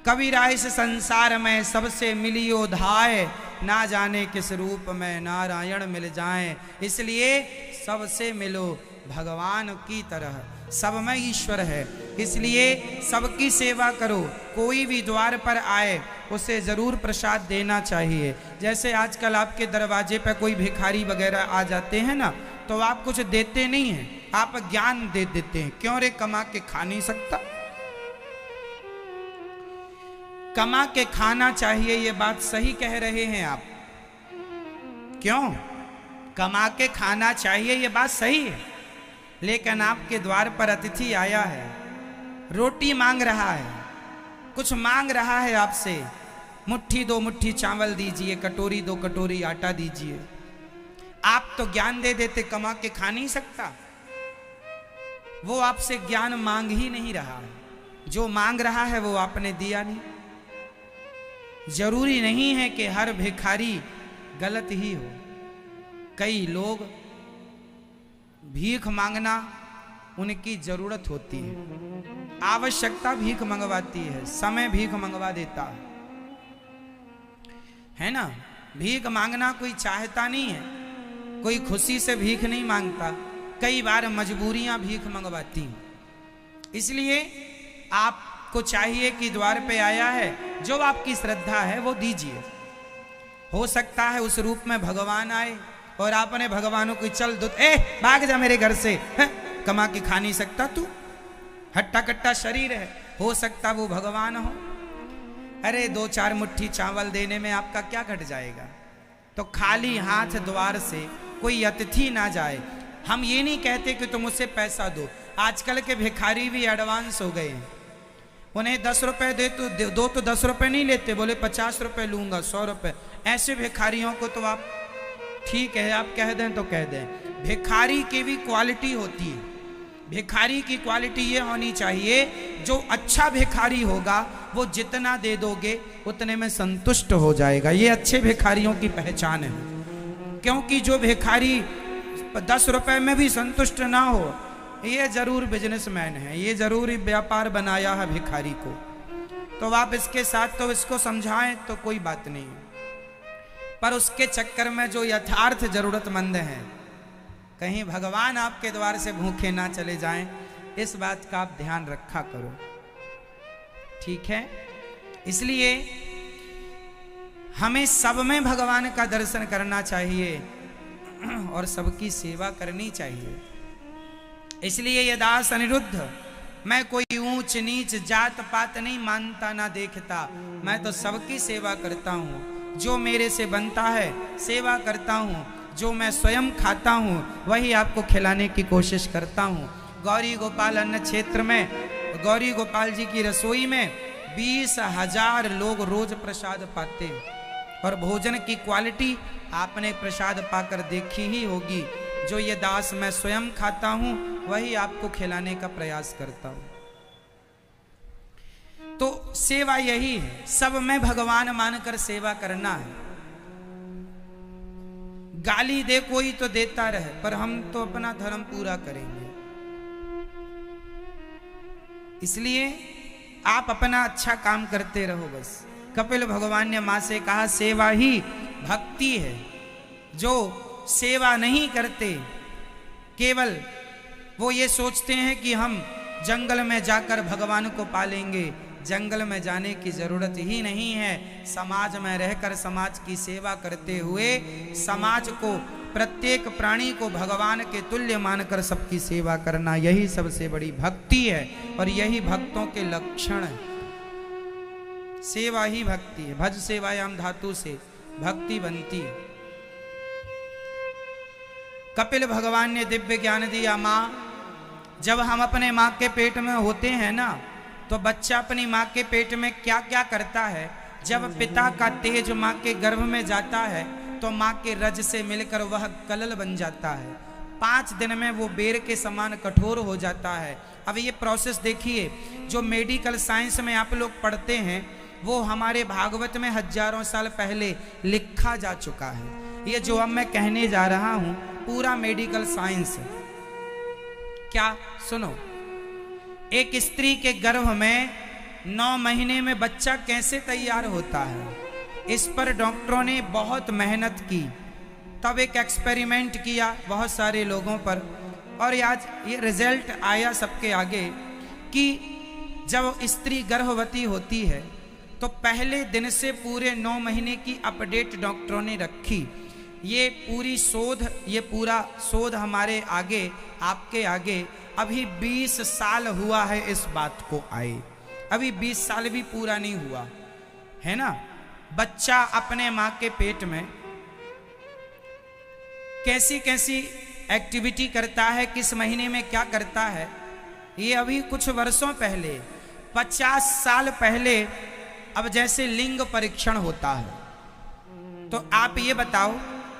कबीरा इस संसार में सबसे मिलियो धाय, ना जाने किस रूप में नारायण मिल जाए। इसलिए सबसे मिलो भगवान की तरह, सब में ईश्वर है। इसलिए सबकी सेवा करो। कोई भी द्वार पर आए उसे जरूर प्रसाद देना चाहिए। जैसे आजकल आपके दरवाजे पर कोई भिखारी वगैरह आ जाते हैं ना, तो आप कुछ देते नहीं हैं, आप ज्ञान दे देते हैं। क्यों रे, कमा के खा नहीं सकता? कमा के खाना चाहिए, ये बात सही कह रहे हैं आप। क्यों? कमा के खाना चाहिए, ये बात सही है। लेकिन आपके द्वार पर अतिथि आया है, रोटी मांग रहा है, कुछ मांग रहा है आपसे, मुट्ठी दो मुट्ठी चावल दीजिए, कटोरी दो कटोरी आटा दीजिए। आप तो ज्ञान दे देते, कमा के खा नहीं सकता। वो आपसे ज्ञान मांग ही नहीं रहा है, जो मांग रहा है वो आपने दिया नहीं। जरूरी नहीं है कि हर भिखारी गलत ही हो। कई लोग भीख मांगना उनकी जरूरत होती है, आवश्यकता भीख मंगवाती है, समय भीख मंगवा देता है ना? भीख मांगना कोई चाहता नहीं है, कोई खुशी से भीख नहीं मांगता, कई बार मजबूरियां भीख मंगवाती हैं। इसलिए आपको चाहिए कि द्वार पे आया है, जो आपकी श्रद्धा है वो दीजिए। हो सकता है उस रूप में भगवान आए और आपने भगवानों को चल दो, भाग जा मेरे घर से, कमा के खा नहीं सकता तू, हट्टा कट्टा शरीर है। हो सकता वो भगवान हो। अरे दो चार मुट्ठी चावल देने में आपका क्या घट जाएगा? तो खाली हाथ द्वार से कोई अतिथि ना जाए। हम ये नहीं कहते कि तुम उससे पैसा दो। आजकल के भिखारी भी एडवांस हो गए हैं, उन्हें 10 रुपए दो तो 10 रुपए नहीं लेते, बोले 50 रुपए लूंगा, 100 रुपए। ऐसे भिखारियों को तो आप ठीक है, आप कह दें तो कह दें। भिखारी की भी क्वालिटी होती है। भिखारी की क्वालिटी ये होनी चाहिए, जो अच्छा भिखारी होगा वो जितना दे दोगे उतने में संतुष्ट हो जाएगा। ये अच्छे भिखारियों की पहचान है। क्योंकि जो भिखारी 10 रुपए में भी संतुष्ट ना हो, ये जरूर बिजनेसमैन है, ये जरूर व्यापार बनाया है भिखारी को। तो आप इसके साथ तो इसको समझाएं तो कोई बात नहीं, पर उसके चक्कर में जो यथार्थ जरूरतमंद हैं, कहीं भगवान आपके द्वार से भूखे ना चले जाएं, इस बात का आप ध्यान रखा करो, ठीक है? इसलिए हमें सब में भगवान का दर्शन करना चाहिए और सबकी सेवा करनी चाहिए। इसलिए ये दास अनिरुद्ध, मैं कोई ऊंच नीच जात पात नहीं मानता ना देखता, मैं तो सबकी सेवा करता हूँ। जो मेरे से बनता है सेवा करता हूँ, जो मैं स्वयं खाता हूँ वही आपको खिलाने की कोशिश करता हूँ। गौरी गोपाल अन्न क्षेत्र में गौरी गोपाल जी की रसोई में 20,000 लोग रोज प्रसाद पाते हैं। और भोजन की क्वालिटी आपने प्रसाद पाकर देखी ही होगी। जो ये दास मैं स्वयं खाता हूं वही आपको खिलाने का प्रयास करता हूं। तो सेवा यही है, सब में भगवान मानकर सेवा करना है। गाली दे कोई तो देता रहे, पर हम तो अपना धर्म पूरा करेंगे। इसलिए आप अपना अच्छा काम करते रहो बस। कपिल भगवान ने मां से कहा सेवा ही भक्ति है। जो सेवा नहीं करते, केवल वो ये सोचते हैं कि हम जंगल में जाकर भगवान को पालेंगे। जंगल में जाने की जरूरत ही नहीं है। समाज में रहकर समाज की सेवा करते हुए समाज को, प्रत्येक प्राणी को भगवान के तुल्य मानकर सबकी सेवा करना, यही सबसे बड़ी भक्ति है और यही भक्तों के लक्षण है। सेवा ही भक्ति है। भज सेवायाम धातु से भक्ति बनती है। कपिल भगवान ने दिव्य ज्ञान दिया। माँ, जब हम अपने माँ के पेट में होते हैं ना, तो बच्चा अपनी माँ के पेट में क्या क्या करता है। जब पिता का तेज माँ के गर्भ में जाता है तो माँ के रज से मिलकर वह कलल बन जाता है। 5 दिन में वो बेर के समान कठोर हो जाता है। अब ये प्रोसेस देखिए, जो मेडिकल साइंस में आप लोग पढ़ते हैं वो हमारे भागवत में हजारों साल पहले लिखा जा चुका है। ये जो अब मैं कहने जा रहा हूं पूरा मेडिकल साइंस है। क्या सुनो, एक स्त्री के गर्भ में 9 महीने में बच्चा कैसे तैयार होता है, इस पर डॉक्टरों ने बहुत मेहनत की। तब एक एक्सपेरिमेंट किया बहुत सारे लोगों पर, और आज ये रिजल्ट आया सबके आगे कि जब स्त्री गर्भवती होती है तो पहले दिन से पूरे 9 महीने की अपडेट डॉक्टरों ने रखी। ये पूरी शोध, ये पूरा शोध हमारे आगे, आपके आगे अभी 20 साल हुआ है इस बात को आए। अभी 20 साल भी पूरा नहीं हुआ है ना। बच्चा अपने माँ के पेट में कैसी कैसी एक्टिविटी करता है, किस महीने में क्या करता है, ये अभी कुछ वर्षों पहले, 50 साल पहले, अब जैसे लिंग परीक्षण होता है। तो आप ये बताओ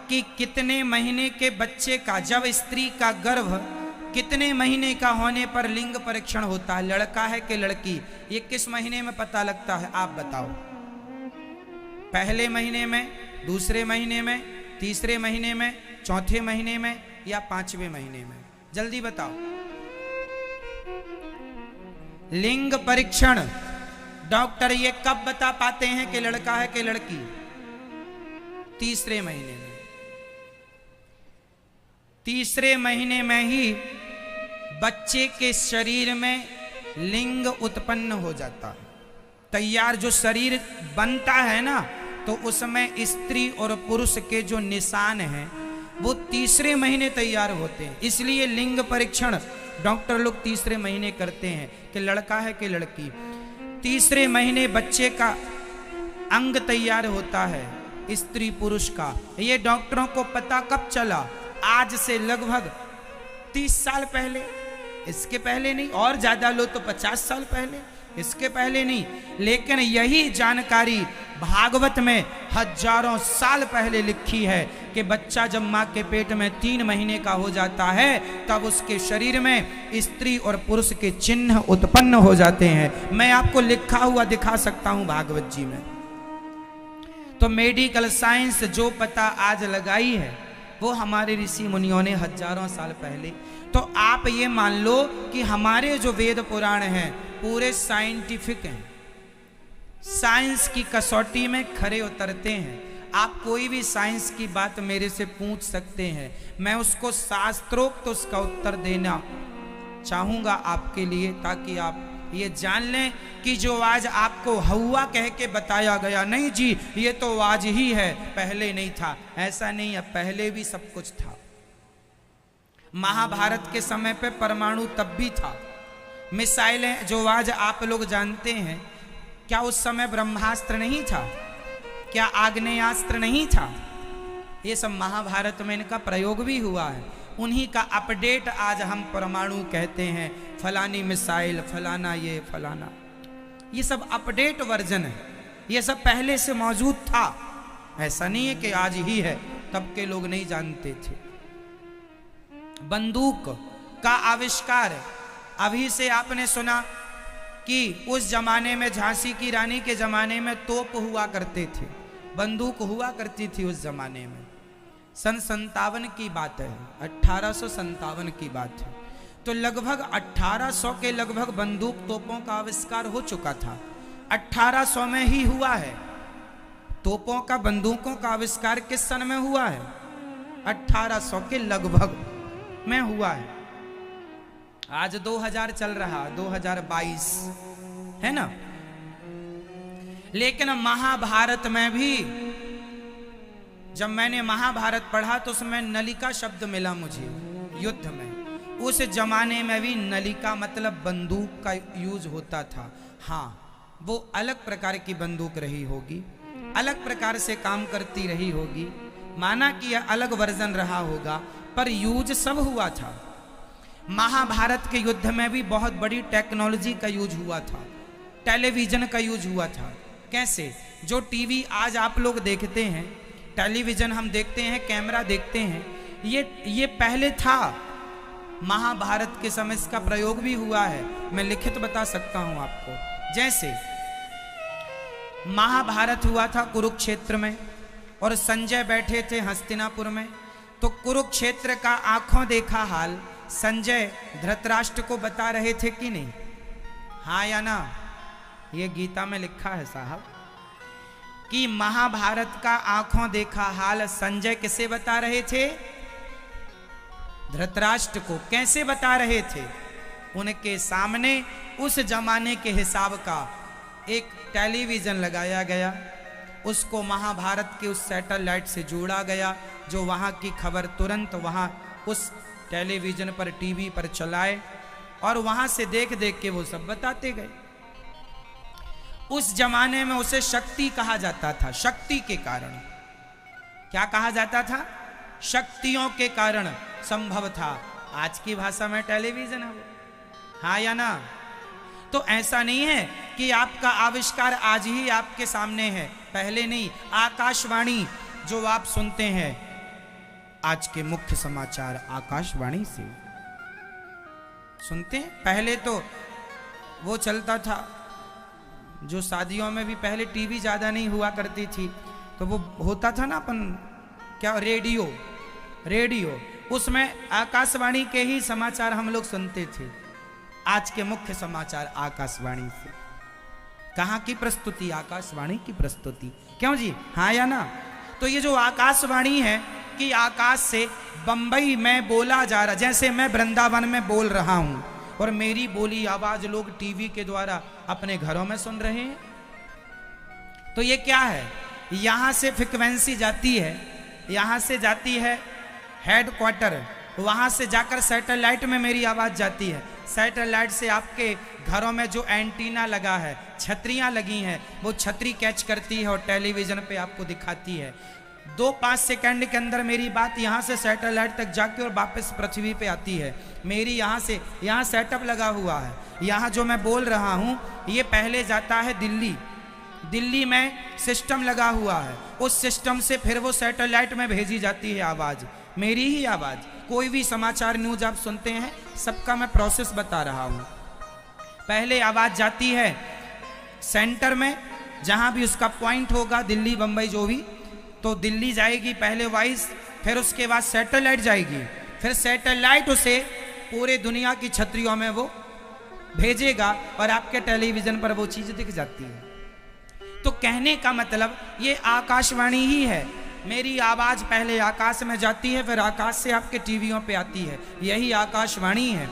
कि कितने महीने के बच्चे का, जब स्त्री का गर्भ कितने महीने का होने पर लिंग परीक्षण होता है, लड़का है कि लड़की, ये किस महीने में पता लगता है आप बताओ। पहले महीने में, दूसरे महीने में, तीसरे महीने में, चौथे महीने में या 5वें महीने में? जल्दी बताओ। लिंग परीक्षण डॉक्टर ये कब बता पाते हैं कि लड़का है कि लड़की? तीसरे महीने में। तीसरे महीने में ही बच्चे के शरीर में लिंग उत्पन्न हो जाता है। तैयार जो शरीर बनता है ना, तो उसमें स्त्री और पुरुष के जो निशान हैं वो तीसरे महीने तैयार होते हैं। इसलिए लिंग परीक्षण डॉक्टर लोग तीसरे महीने करते हैं कि लड़का है कि लड़की। तीसरे महीने बच्चे का अंग तैयार होता है, स्त्री पुरुष का। ये डॉक्टरों को पता कब चला? आज से लगभग 30 साल पहले। इसके पहले नहीं, और ज्यादा लो तो 50 साल पहले, इसके पहले नहीं। लेकिन यही जानकारी भागवत में हजारों साल पहले लिखी है कि बच्चा जब माँ के पेट में 3 महीने का हो जाता है तब उसके शरीर में स्त्री और पुरुष के चिन्ह उत्पन्न हो जाते हैं। मैं आपको लिखा हुआ दिखा सकता हूं भागवत जी में। तो मेडिकल साइंस जो पता आज लगाई है वो हमारे ऋषि मुनियों ने हजारों साल पहले। तो आप ये मान लो कि हमारे जो वेद पुराण हैं पूरे साइंटिफिक हैं, साइंस की कसौटी में खरे उतरते हैं। आप कोई भी साइंस की बात मेरे से पूछ सकते हैं, मैं उसको शास्त्रोक्त उसका उत्तर देना चाहूंगा आपके लिए, ताकि आप ये जान लें कि जो आज आपको हवा कह के बताया गया, नहीं जी ये तो आज ही है, पहले नहीं था। ऐसा नहीं है, पहले भी सब कुछ था। महाभारत के समय पे परमाणु तब भी था। मिसाइलें जो आज आप लोग जानते हैं, क्या उस समय ब्रह्मास्त्र नहीं था? क्या आग्नेयास्त्र नहीं था? ये सब महाभारत में इनका प्रयोग भी हुआ है। उन्हीं का अपडेट आज हम परमाणु कहते हैं, फलानी मिसाइल, फलाना ये फलाना। ये सब अपडेट वर्जन है, ये सब पहले से मौजूद था। ऐसा नहीं है कि आज ही है, तब के लोग नहीं जानते थे। बंदूक का आविष्कार, अभी से आपने सुना कि उस जमाने में झांसी की रानी के जमाने में तोप हुआ करते थे, बंदूक हुआ करती थी उस जमाने में। सन 57 की बात है, 1857 की बात है। तो लगभग 1800 के लगभग बंदूक तोपों का आविष्कार हो चुका था। 1800 में ही हुआ है। तोपों का, बंदूकों का आविष्कार किस सन में हुआ है? 1800 के लगभग में हुआ है। आज 2000 चल रहा, 2022 है ना। लेकिन महाभारत में भी, जब मैंने महाभारत पढ़ा तो उसमें नलिका शब्द मिला मुझे युद्ध में। उस जमाने में भी नलिका मतलब बंदूक का यूज होता था। हाँ, वो अलग प्रकार की बंदूक रही होगी, अलग प्रकार से काम करती रही होगी, माना कि यह अलग वर्जन रहा होगा, पर यूज सब हुआ था। महाभारत के युद्ध में भी बहुत बड़ी टेक्नोलॉजी का यूज हुआ था, टेलीविजन का यूज हुआ था। कैसे? जो टीवी आज आप लोग देखते हैं, टेलीविजन हम देखते हैं, कैमरा देखते हैं, ये पहले था। महाभारत के समय इसका प्रयोग भी हुआ है, मैं लिखित बता सकता हूं आपको। जैसे महाभारत हुआ था कुरुक्षेत्र में, और संजय बैठे थे हस्तिनापुर में। तो कुरुक्षेत्र का आंखों देखा हाल संजय धृतराष्ट्र को बता रहे थे कि नहीं? हाँ या ना? ये गीता में लिखा है साहब कि महाभारत का आंखों देखा हाल संजय किसे बता रहे थे? धृतराष्ट्र को। कैसे बता रहे थे? उनके सामने उस जमाने के हिसाब का एक टेलीविजन लगाया गया, उसको महाभारत के उस सैटेलाइट से जोड़ा गया, जो वहां की खबर तुरंत वहां उस टेलीविजन पर, टीवी पर चलाए, और वहां से देख देख के वो सब बताते गए। उस जमाने में उसे शक्ति कहा जाता था। शक्ति के कारण, क्या कहा जाता था? शक्तियों के कारण संभव था। आज की भाषा में टेलीविजन है वो, हाँ या ना? तो ऐसा नहीं है कि आपका आविष्कार आज ही आपके सामने है, पहले नहीं। आकाशवाणी जो आप सुनते हैं, आज के मुख्य समाचार आकाशवाणी से सुनते हैं। पहले तो वो चलता था, जो शादियों में भी पहले टीवी ज्यादा नहीं हुआ करती थी, तो वो होता था ना अपन क्या, रेडियो, उसमें आकाशवाणी के ही समाचार हम लोग सुनते थे। आज के मुख्य समाचार आकाशवाणी से। कहाँ की प्रस्तुति? आकाशवाणी की प्रस्तुति। क्यों जी, हाँ या ना? तो ये जो आकाशवाणी है कि आकाश से बंबई में बोला जा रहा, जैसे मैं वृंदावन में बोल रहा हूं और मेरी बोली आवाज लोग टीवी के द्वारा अपने घरों में सुन रहे हैं, तो ये क्या है? यहां से फ्रीक्वेंसी जाती है, यहां से जाती है हेडक्वार्टर, वहां से जाकर सैटेलाइट में मेरी आवाज जाती है। सैटेलाइट से आपके घरों में जो एंटीना लगा है, छतरियां लगी हैं, वो छतरी कैच करती है और टेलीविजन पे आपको दिखाती है। 2-5 सेकंड के अंदर मेरी बात यहाँ से सैटेलाइट तक जाके और वापस पृथ्वी पे आती है। मेरी यहाँ से, यहाँ सेटअप लगा हुआ है, यहाँ जो मैं बोल रहा हूँ ये पहले जाता है दिल्ली में सिस्टम लगा हुआ है, उस सिस्टम से फिर वो सैटेलाइट में भेजी जाती है आवाज़, मेरी ही आवाज़। कोई भी समाचार न्यूज आप सुनते हैं, सबका मैं प्रोसेस बता रहा हूँ। पहले आवाज़ जाती है सेंटर में, जहाँ भी उसका पॉइंट होगा, दिल्ली बम्बई जो भी, तो दिल्ली जाएगी पहले वॉइस, फिर उसके बाद सैटेलाइट जाएगी, फिर सैटेलाइट उसे पूरे दुनिया की छतरियों में वो भेजेगा और आपके टेलीविजन पर वो चीज़ दिख जाती है। तो कहने का मतलब ये आकाशवाणी ही है। मेरी आवाज़ पहले आकाश में जाती है, फिर आकाश से आपके टीवियों पे आती है, यही आकाशवाणी है।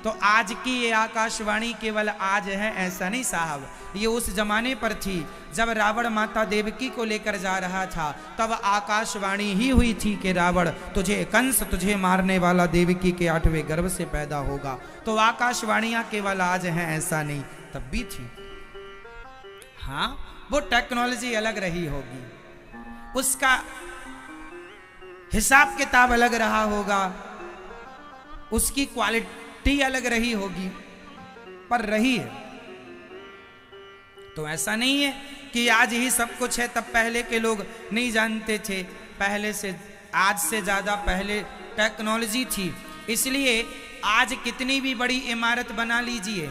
तो आज की ये आकाशवाणी केवल आज है ऐसा नहीं साहब, ये उस जमाने पर थी जब रावण माता देवकी को लेकर जा रहा था, तब आकाशवाणी ही हुई थी कि रावण तुझे, कंस तुझे मारने वाला देवकी के 8वें गर्भ से पैदा होगा। तो आकाशवाणियां केवल आज हैं ऐसा नहीं, तब भी थी। हाँ, वो टेक्नोलॉजी अलग रही होगी, उसका हिसाब किताब अलग रहा होगा, उसकी क्वालिटी अलग रही होगी, पर रही है। तो ऐसा नहीं है कि आज ही सब कुछ है, तब पहले के लोग नहीं जानते थे। पहले से, आज से ज़्यादा पहले टेक्नोलॉजी थी। इसलिए आज कितनी भी बड़ी इमारत बना लीजिए,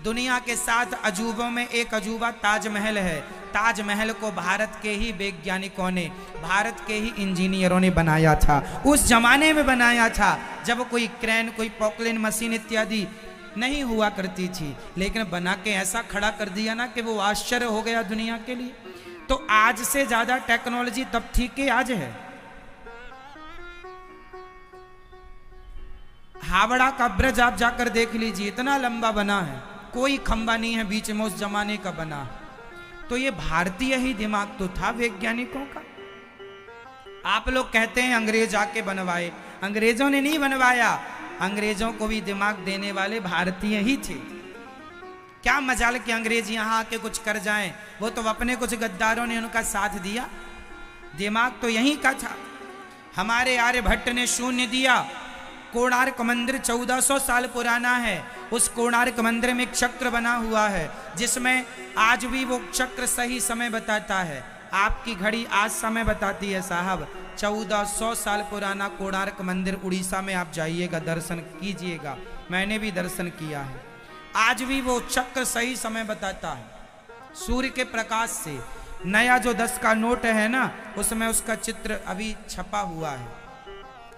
दुनिया के 7 अजूबों में एक अजूबा ताजमहल है। ताजमहल को भारत के ही वैज्ञानिकों ने, भारत के ही इंजीनियरों ने बनाया था। उस जमाने में बनाया था जब कोई क्रेन, कोई पॉकलिन मशीन इत्यादि नहीं हुआ करती थी, लेकिन बना के ऐसा खड़ा कर दिया ना कि वो आश्चर्य हो गया दुनिया के लिए। तो आज से ज्यादा टेक्नोलॉजी तब थी कि आज है। हावड़ा का ब्रिज आप जाकर देख लीजिए, इतना लंबा बना है, कोई खंबा नहीं है बीच में, उस जमाने का बना। तो ये भारतीय ही दिमाग तो था वैज्ञानिकों का। आप लोग कहते हैं अंग्रेज आके बनवाए, अंग्रेजों ने नहीं बनवाया, अंग्रेजों को भी दिमाग देने वाले भारतीय ही थे। क्या मजाल कि अंग्रेज यहां आके कुछ कर जाएं, वो तो अपने कुछ गद्दारों ने उनका साथ दिया। दिमाग तो यहीं का था। हमारे आर्यभट्ट ने शून्य दिया। कोणार्क मंदिर 1400 साल पुराना है। उस कोणार्क मंदिर में एक चक्र बना हुआ है, जिसमें आज भी वो चक्र सही समय बताता है। आपकी घड़ी आज समय बताती है साहब। 1400 साल पुराना कोणार्क मंदिर उड़ीसा में आप जाइएगा, दर्शन कीजिएगा, मैंने भी दर्शन किया है। आज भी वो चक्र सही समय बताता है, सूर्य के प्रकाश से। नया जो 10 का नोट है ना, उसमें उसका चित्र अभी छपा हुआ है,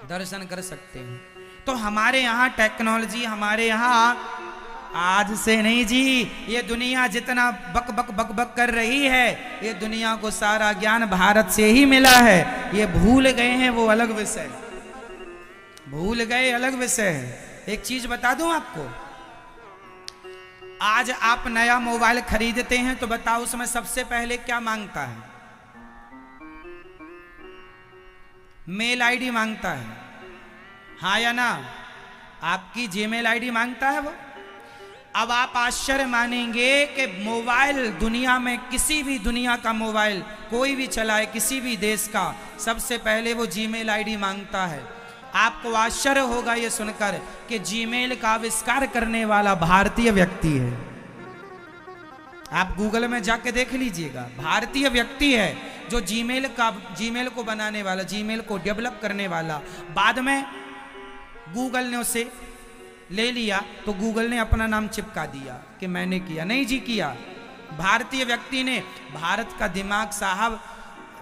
दर्शन कर सकते हैं। तो हमारे यहाँ टेक्नोलॉजी, हमारे यहाँ आज से नहीं जी, ये दुनिया जितना बक बक बक बक कर रही है, ये दुनिया को सारा ज्ञान भारत से ही मिला है। ये भूल गए हैं वो अलग विषय, भूल गए अलग विषय है। एक चीज बता दूं आपको, आज आप नया मोबाइल खरीदते हैं तो बताओ उसमें सबसे पहले क्या मांगता है? मेल आईडी मांगता है, हाँ या ना? आपकी जीमेल आईडी मांगता है वो। अब आप आश्चर्य मानेंगे कि मोबाइल दुनिया में, किसी भी दुनिया का मोबाइल कोई भी चलाए, किसी भी देश का, सबसे पहले वो जीमेल आईडी मांगता है। आपको आश्चर्य होगा ये सुनकर कि जीमेल का आविष्कार करने वाला भारतीय व्यक्ति है। आप गूगल में जाके देख लीजिएगा, भारतीय व्यक्ति है जो जीमेल को बनाने वाला, जीमेल को डेवलप करने वाला। बाद में गूगल ने उसे ले लिया तो गूगल ने अपना नाम चिपका दिया कि मैंने किया। नहीं जी, किया भारतीय व्यक्ति ने। भारत का दिमाग साहब,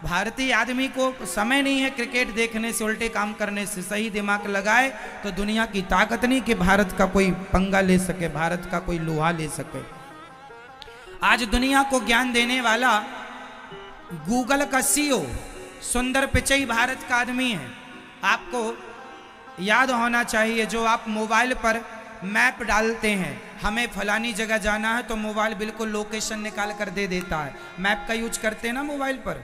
भारतीय आदमी को समय नहीं है क्रिकेट देखने से, उल्टे काम करने से। सही दिमाग लगाए तो दुनिया की ताकत नहीं कि भारत का कोई पंगा ले सके, भारत का कोई लोहा ले सके। आज दुनिया को ज्ञान देने वाला गूगल का सीईओ सुंदर पिचई भारत का आदमी है। आपको याद होना चाहिए, जो आप मोबाइल पर मैप डालते हैं, हमें फलानी जगह जाना है तो मोबाइल बिल्कुल लोकेशन निकाल कर दे देता है। मैप का यूज करते हैं ना मोबाइल पर,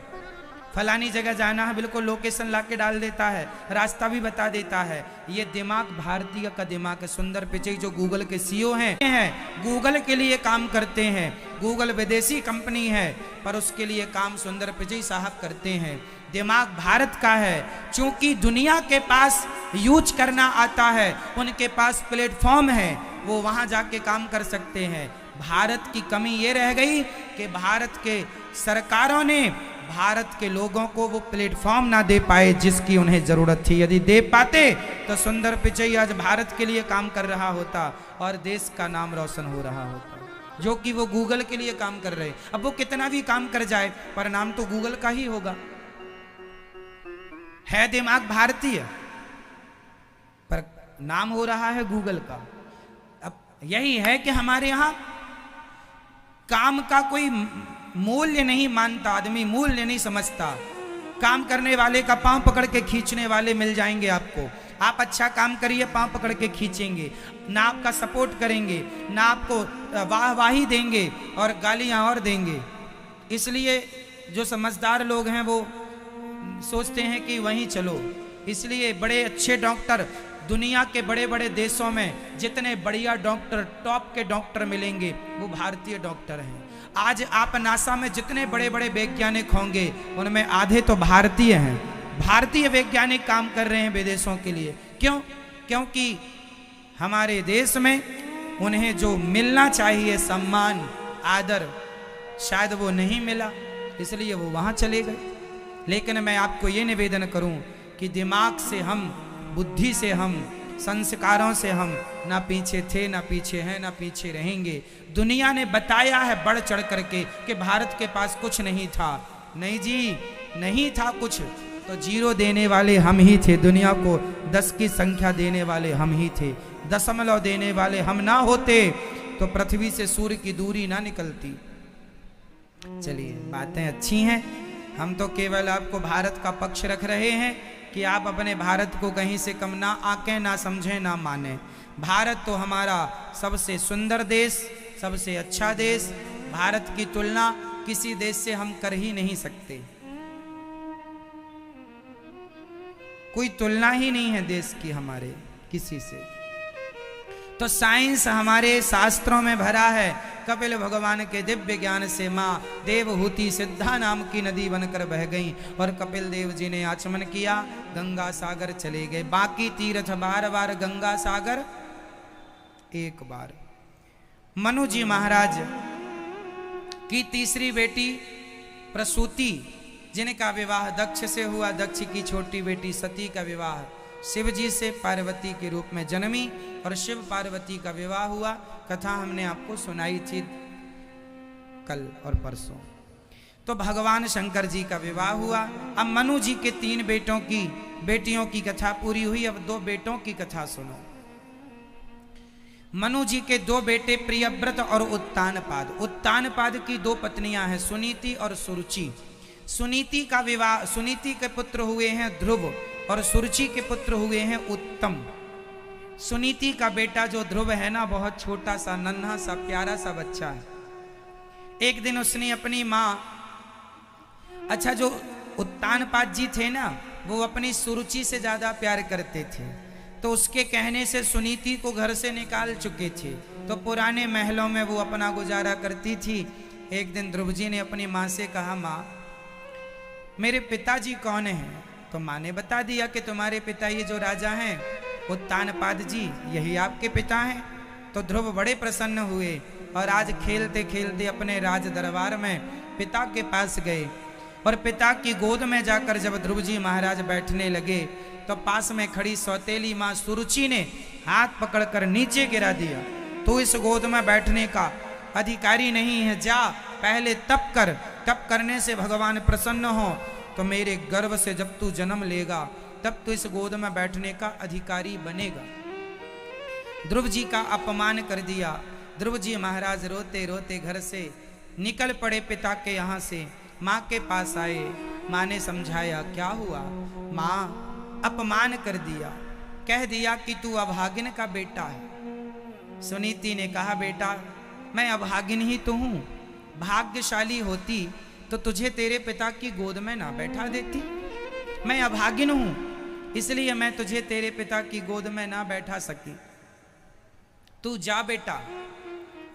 फलानी जगह जाना है, बिल्कुल लोकेशन ला के डाल देता है, रास्ता भी बता देता है। ये दिमाग भारतीय का दिमाग है। सुंदर पिचई जो गूगल के सीईओ हैं, गूगल के लिए काम करते हैं। गूगल विदेशी कंपनी है, पर उसके लिए काम सुंदर पिचई साहब करते हैं। दिमाग भारत का है। चूंकि दुनिया के पास यूज करना आता है, उनके पास प्लेटफॉर्म है, वो वहां जाके काम कर सकते हैं। भारत की कमी ये रह गई कि भारत के सरकारों ने भारत के लोगों को वो प्लेटफॉर्म ना दे पाए जिसकी उन्हें जरूरत थी। यदि दे पाते तो सुंदर पिचई आज भारत के लिए काम कर रहा होता और देश का नाम रोशन हो रहा होता, जो कि वो गूगल के लिए काम कर रहे। अब वो कितना भी काम कर जाए, पर नाम तो गूगल का ही होगा। है दिमाग भारतीय, पर नाम हो रहा है गूगल का। अब यही है कि हमारे यहां काम का कोई मूल्य नहीं मानता आदमी, मूल्य नहीं समझता। काम करने वाले का पांव पकड़ के खींचने वाले मिल जाएंगे आपको। आप अच्छा काम करिए, पांव पकड़ के खींचेंगे, ना आपका सपोर्ट करेंगे, ना आपको वाहवाही देंगे और गालियां और देंगे। इसलिए जो समझदार लोग हैं वो सोचते हैं कि वहीं चलो। इसलिए बड़े अच्छे डॉक्टर, दुनिया के बड़े बड़े देशों में जितने बढ़िया डॉक्टर, टॉप के डॉक्टर मिलेंगे, वो भारतीय डॉक्टर हैं। आज आप नासा में जितने बड़े बड़े वैज्ञानिक होंगे, उनमें आधे तो भारतीय हैं। भारतीय वैज्ञानिक काम कर रहे हैं विदेशों के लिए। क्यों? क्योंकि हमारे देश में उन्हें जो मिलना चाहिए सम्मान, आदर, शायद वो नहीं मिला, इसलिए वो वहाँ चले गए। लेकिन मैं आपको ये निवेदन करूं कि दिमाग से हम, बुद्धि से हम, संस्कारों से हम ना पीछे थे, ना पीछे हैं, ना पीछे रहेंगे। दुनिया ने बताया है बढ़ चढ़ करके कि भारत के पास कुछ नहीं था। नहीं जी, नहीं था कुछ, तो 0 देने वाले हम ही थे। दुनिया को 10 की संख्या देने वाले हम ही थे। दशमलव देने वाले हम ना होते तो पृथ्वी से सूर्य की दूरी ना निकलती। चलिए, बातें अच्छी हैं, हम तो केवल आपको भारत का पक्ष रख रहे हैं कि आप अपने भारत को कहीं से कम ना आके, ना समझें, ना माने। भारत तो हमारा सबसे सुंदर देश, सबसे अच्छा देश। भारत की तुलना किसी देश से हम कर ही नहीं सकते, कोई तुलना ही नहीं है देश की हमारे किसी से। तो साइंस हमारे शास्त्रों में भरा है। कपिल भगवान के दिव्य ज्ञान से माँ देवहूति सिद्धा नाम की नदी बनकर बह गई और कपिल देव जी ने आचमन किया, गंगा सागर चले गए। बाकी तीर्थ बार बार, गंगा सागर एक बार। मनु जी महाराज की तीसरी बेटी प्रसूति, जिनका विवाह दक्ष से हुआ, दक्ष की छोटी बेटी सती का विवाह शिव जी से पार्वती के रूप में जन्मी और शिव पार्वती का विवाह हुआ। कथा हमने आपको सुनाई थी कल और परसों। तो भगवान शंकर जी का विवाह हुआ। अब मनु जी के 3 बेटियों की कथा पूरी हुई। अब 2 बेटों की कथा सुनो। मनु जी के 2 बेटे प्रियव्रत और उत्तानपाद। उत्तानपाद की 2 पत्नियां हैं, सुनीति और सुरुचि। सुनीति का विवाह, सुनीति के पुत्र हुए हैं ध्रुव और सुरुचि के पुत्र हुए हैं उत्तम। सुनीति का बेटा जो ध्रुव है ना, बहुत छोटा सा, नन्हा सा, प्यारा सा बच्चा है। एक दिन उसने अपनी माँ, अच्छा जो उत्तानपाद जी थे ना, वो अपनी सुरुचि से ज्यादा प्यार करते थे, तो उसके कहने से सुनीति को घर से निकाल चुके थे। तो पुराने महलों में वो अपना गुजारा करती थी। एक दिन ध्रुव जी ने अपनी माँ से कहा, माँ मेरे पिताजी कौन हैं? तो माँ ने बता दिया कि तुम्हारे पिता ये जो राजा हैं उत्तानपाद जी, यही आपके पिता हैं। तो ध्रुव बड़े प्रसन्न हुए और आज खेलते खेलते अपने राज दरबार में पिता के पास गए और पिता की गोद में जाकर जब ध्रुव जी महाराज बैठने लगे तो पास में खड़ी सौतेली माँ सुरुचि ने हाथ पकड़कर नीचे गिरा दिया। तू इस गोद में बैठने का अधिकारी नहीं है, जा पहले तप कर, तप करने से भगवान प्रसन्न हो तो मेरे गर्भ से जब तू जन्म लेगा तब तू इस गोद में बैठने का अधिकारी बनेगा। ध्रुव जी का अपमान कर दिया। ध्रुव जी महाराज रोते रोते घर से निकल पड़े पिता के यहाँ से, माँ के पास आए। माँ ने समझाया, क्या हुआ? माँ अपमान कर दिया, कह दिया कि तू अभागिन का बेटा है। सुनीति ने कहा, बेटा मैं अभागिन ही तो हूँ, भाग्यशाली होती तो तुझे तेरे पिता की गोद में ना बैठा देती। मैं अभागिन हूं इसलिए मैं तुझे तेरे पिता की गोद में ना बैठा सकी। तू जा बेटा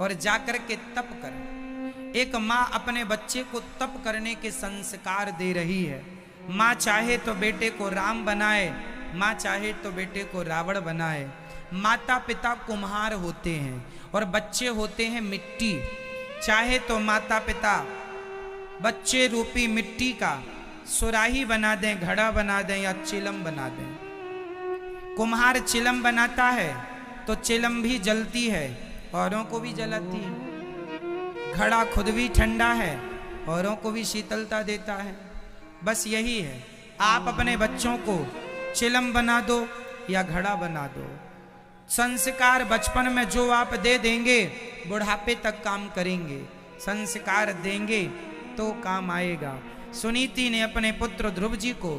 और जाकर के तप कर। एक माँ अपने बच्चे को तप करने के संस्कार दे रही है। माँ चाहे तो बेटे को राम बनाए, माँ चाहे तो बेटे को रावण बनाए। माता पिता कुम्हार होते हैं और बच्चे होते हैं मिट्टी। चाहे तो माता पिता बच्चे रूपी मिट्टी का सुराही बना दें, घड़ा बना दें या चिलम बना दें। कुम्हार चिलम बनाता है तो चिलम भी जलती है, औरों को भी जलाती है। घड़ा खुद भी ठंडा है, औरों को भी शीतलता देता है। बस यही है, आप अपने बच्चों को चिलम बना दो या घड़ा बना दो। संस्कार बचपन में जो आप दे देंगे बुढ़ापे तक काम करेंगे। संस्कार देंगे तो काम आएगा। सुनीति ने अपने पुत्र ध्रुव जी को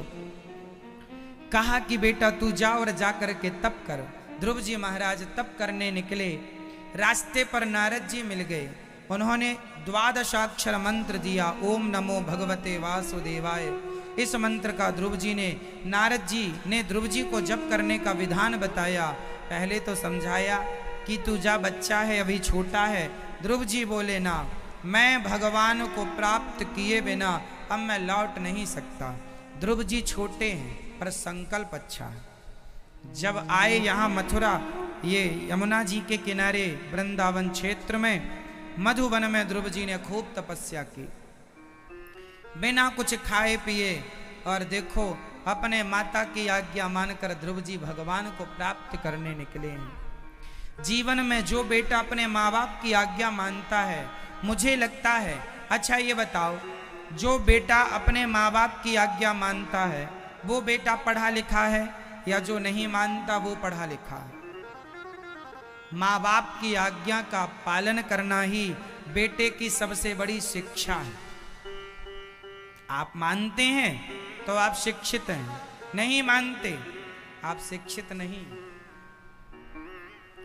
कहा कि बेटा तू जा और जा करके तप कर। ध्रुव जी महाराज तप करने निकले। रास्ते पर नारद जी मिल गए। उन्होंने 12 मंत्र दिया, ओम नमो भगवते वासुदेवाय। इस मंत्र का ध्रुव जी ने, नारद जी ने ध्रुव जी को जप करने का विधान बताया। पहले तो समझाया कि तू जा, बच्चा है, अभी छोटा है। ध्रुव जी बोले, ना, मैं भगवान को प्राप्त किए बिना अब मैं लौट नहीं सकता। ध्रुव जी छोटे हैं पर संकल्प अच्छा है। जब आए यहाँ मथुरा, ये यमुना जी के किनारे वृंदावन क्षेत्र में, मधुवन में ध्रुव जी ने खूब तपस्या की, बिना कुछ खाए पिए, और देखो अपने माता की आज्ञा मानकर ध्रुव जी भगवान को प्राप्त करने निकले हैं। जीवन में जो बेटा अपने माँ बाप की आज्ञा मानता है, मुझे लगता है, अच्छा ये बताओ, जो बेटा अपने माँ बाप की आज्ञा मानता है वो बेटा पढ़ा लिखा है या जो नहीं मानता वो पढ़ा लिखा है? माँ बाप की आज्ञा का पालन करना ही बेटे की सबसे बड़ी शिक्षा है। आप मानते हैं तो आप शिक्षित हैं, नहीं मानते आप शिक्षित नहीं।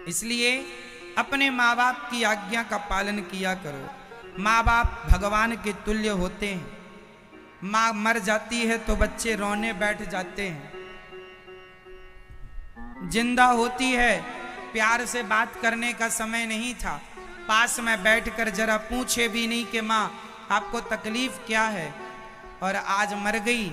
इसलिए अपने माँ बाप की आज्ञा का पालन किया करो। माँ बाप भगवान के तुल्य होते हैं। माँ मर जाती है तो बच्चे रोने बैठ जाते हैं, जिंदा होती है प्यार से बात करने का समय नहीं था, पास में बैठकर जरा पूछे भी नहीं कि माँ आपको तकलीफ क्या है, और आज मर गई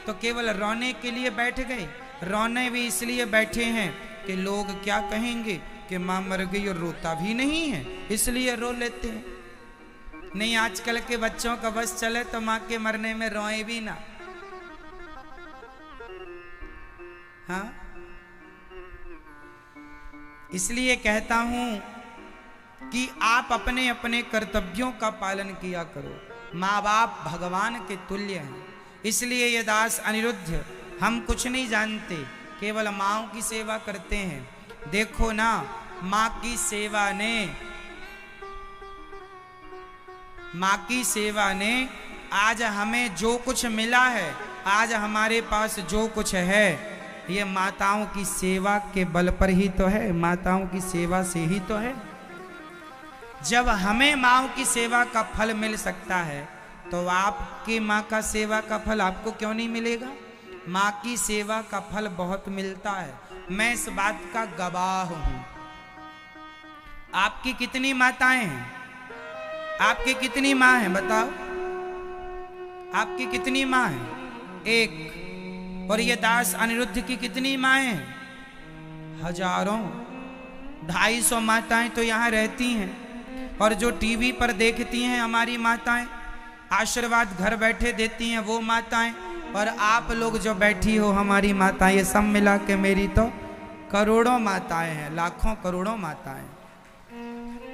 तो केवल रोने के लिए बैठ गए। रोने भी इसलिए बैठे हैं कि लोग क्या कहेंगे कि माँ मर गई और रोता भी नहीं है, इसलिए रो लेते हैं। नहीं, आजकल के बच्चों का बस चले तो माँ के मरने में रोए भी ना। हाँ, इसलिए कहता हूं कि आप अपने अपने कर्तव्यों का पालन किया करो। माँ बाप भगवान के तुल्य हैं। इसलिए ये दास अनिरुद्ध, हम कुछ नहीं जानते, केवल माँओं की सेवा करते हैं। देखो ना, माँ की सेवा ने आज हमें जो कुछ मिला है, आज हमारे पास जो कुछ है, ये माताओं की सेवा के बल पर ही तो है, माताओं की सेवा से ही तो है। जब हमें माँओं की सेवा का फल मिल सकता है तो आपकी माँ का सेवा का फल आपको क्यों नहीं मिलेगा? माँ की सेवा का फल बहुत मिलता है, मैं इस बात का गवाह हूं। आपकी कितनी माताएं हैं? आपकी कितनी माँ हैं बताओ? आपकी कितनी माँ हैं? एक। और ये दास अनिरुद्ध की कितनी माएँ हैं? हजारों, 250 माताएं तो यहाँ रहती हैं। और जो टीवी पर देखती हैं हमारी माताएं, आशीर्वाद घर बैठे देती हैं वो माताएं, और आप लोग जो बैठी हो हमारी माताएं, ये सब मिला के मेरी तो करोड़ों माताएं हैं, लाखों करोड़ों माताएं।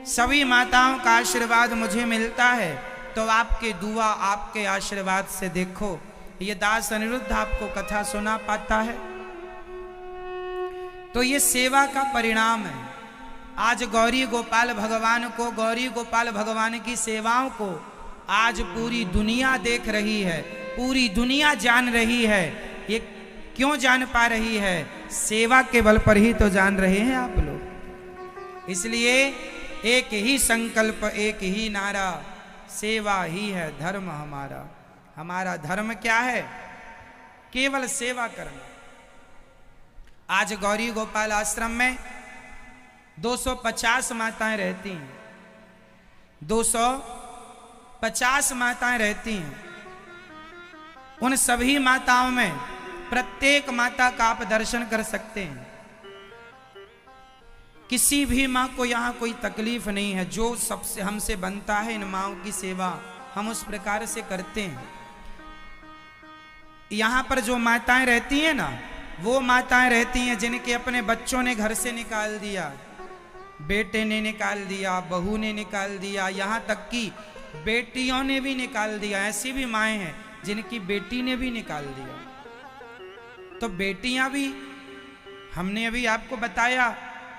सभी माताओं का आशीर्वाद मुझे मिलता है, तो आपके दुआ, आपके आशीर्वाद से देखो ये दास अनिरुद्ध आपको कथा सुना पाता है। तो ये सेवा का परिणाम है। आज गौरी गोपाल भगवान को, गौरी गोपाल भगवान की सेवाओं को आज पूरी दुनिया देख रही है, पूरी दुनिया जान रही है। ये क्यों जान पा रही है? सेवा के बल पर ही तो जान रहे हैं आप लोग। इसलिए एक ही संकल्प, एक ही नारा, सेवा ही है धर्म हमारा। हमारा धर्म क्या है? केवल सेवा करना। आज गौरी गोपाल आश्रम में 250 माताएं रहती हैं, 250 माताएं रहती हैं। उन सभी माताओं में प्रत्येक माता का आप दर्शन कर सकते हैं। किसी भी माँ को यहाँ कोई तकलीफ नहीं है। जो सबसे हमसे बनता है इन माँओं की सेवा हम उस प्रकार से करते हैं। यहाँ पर जो माताएं रहती हैं ना, वो माताएं रहती हैं जिनके अपने बच्चों ने घर से निकाल दिया, बेटे ने निकाल दिया, बहू ने निकाल दिया, यहाँ तक कि बेटियों ने भी निकाल दिया। ऐसी भी माएँ हैं जिनकी बेटी ने भी निकाल दिया। तो बेटियां भी, हमने अभी आपको बताया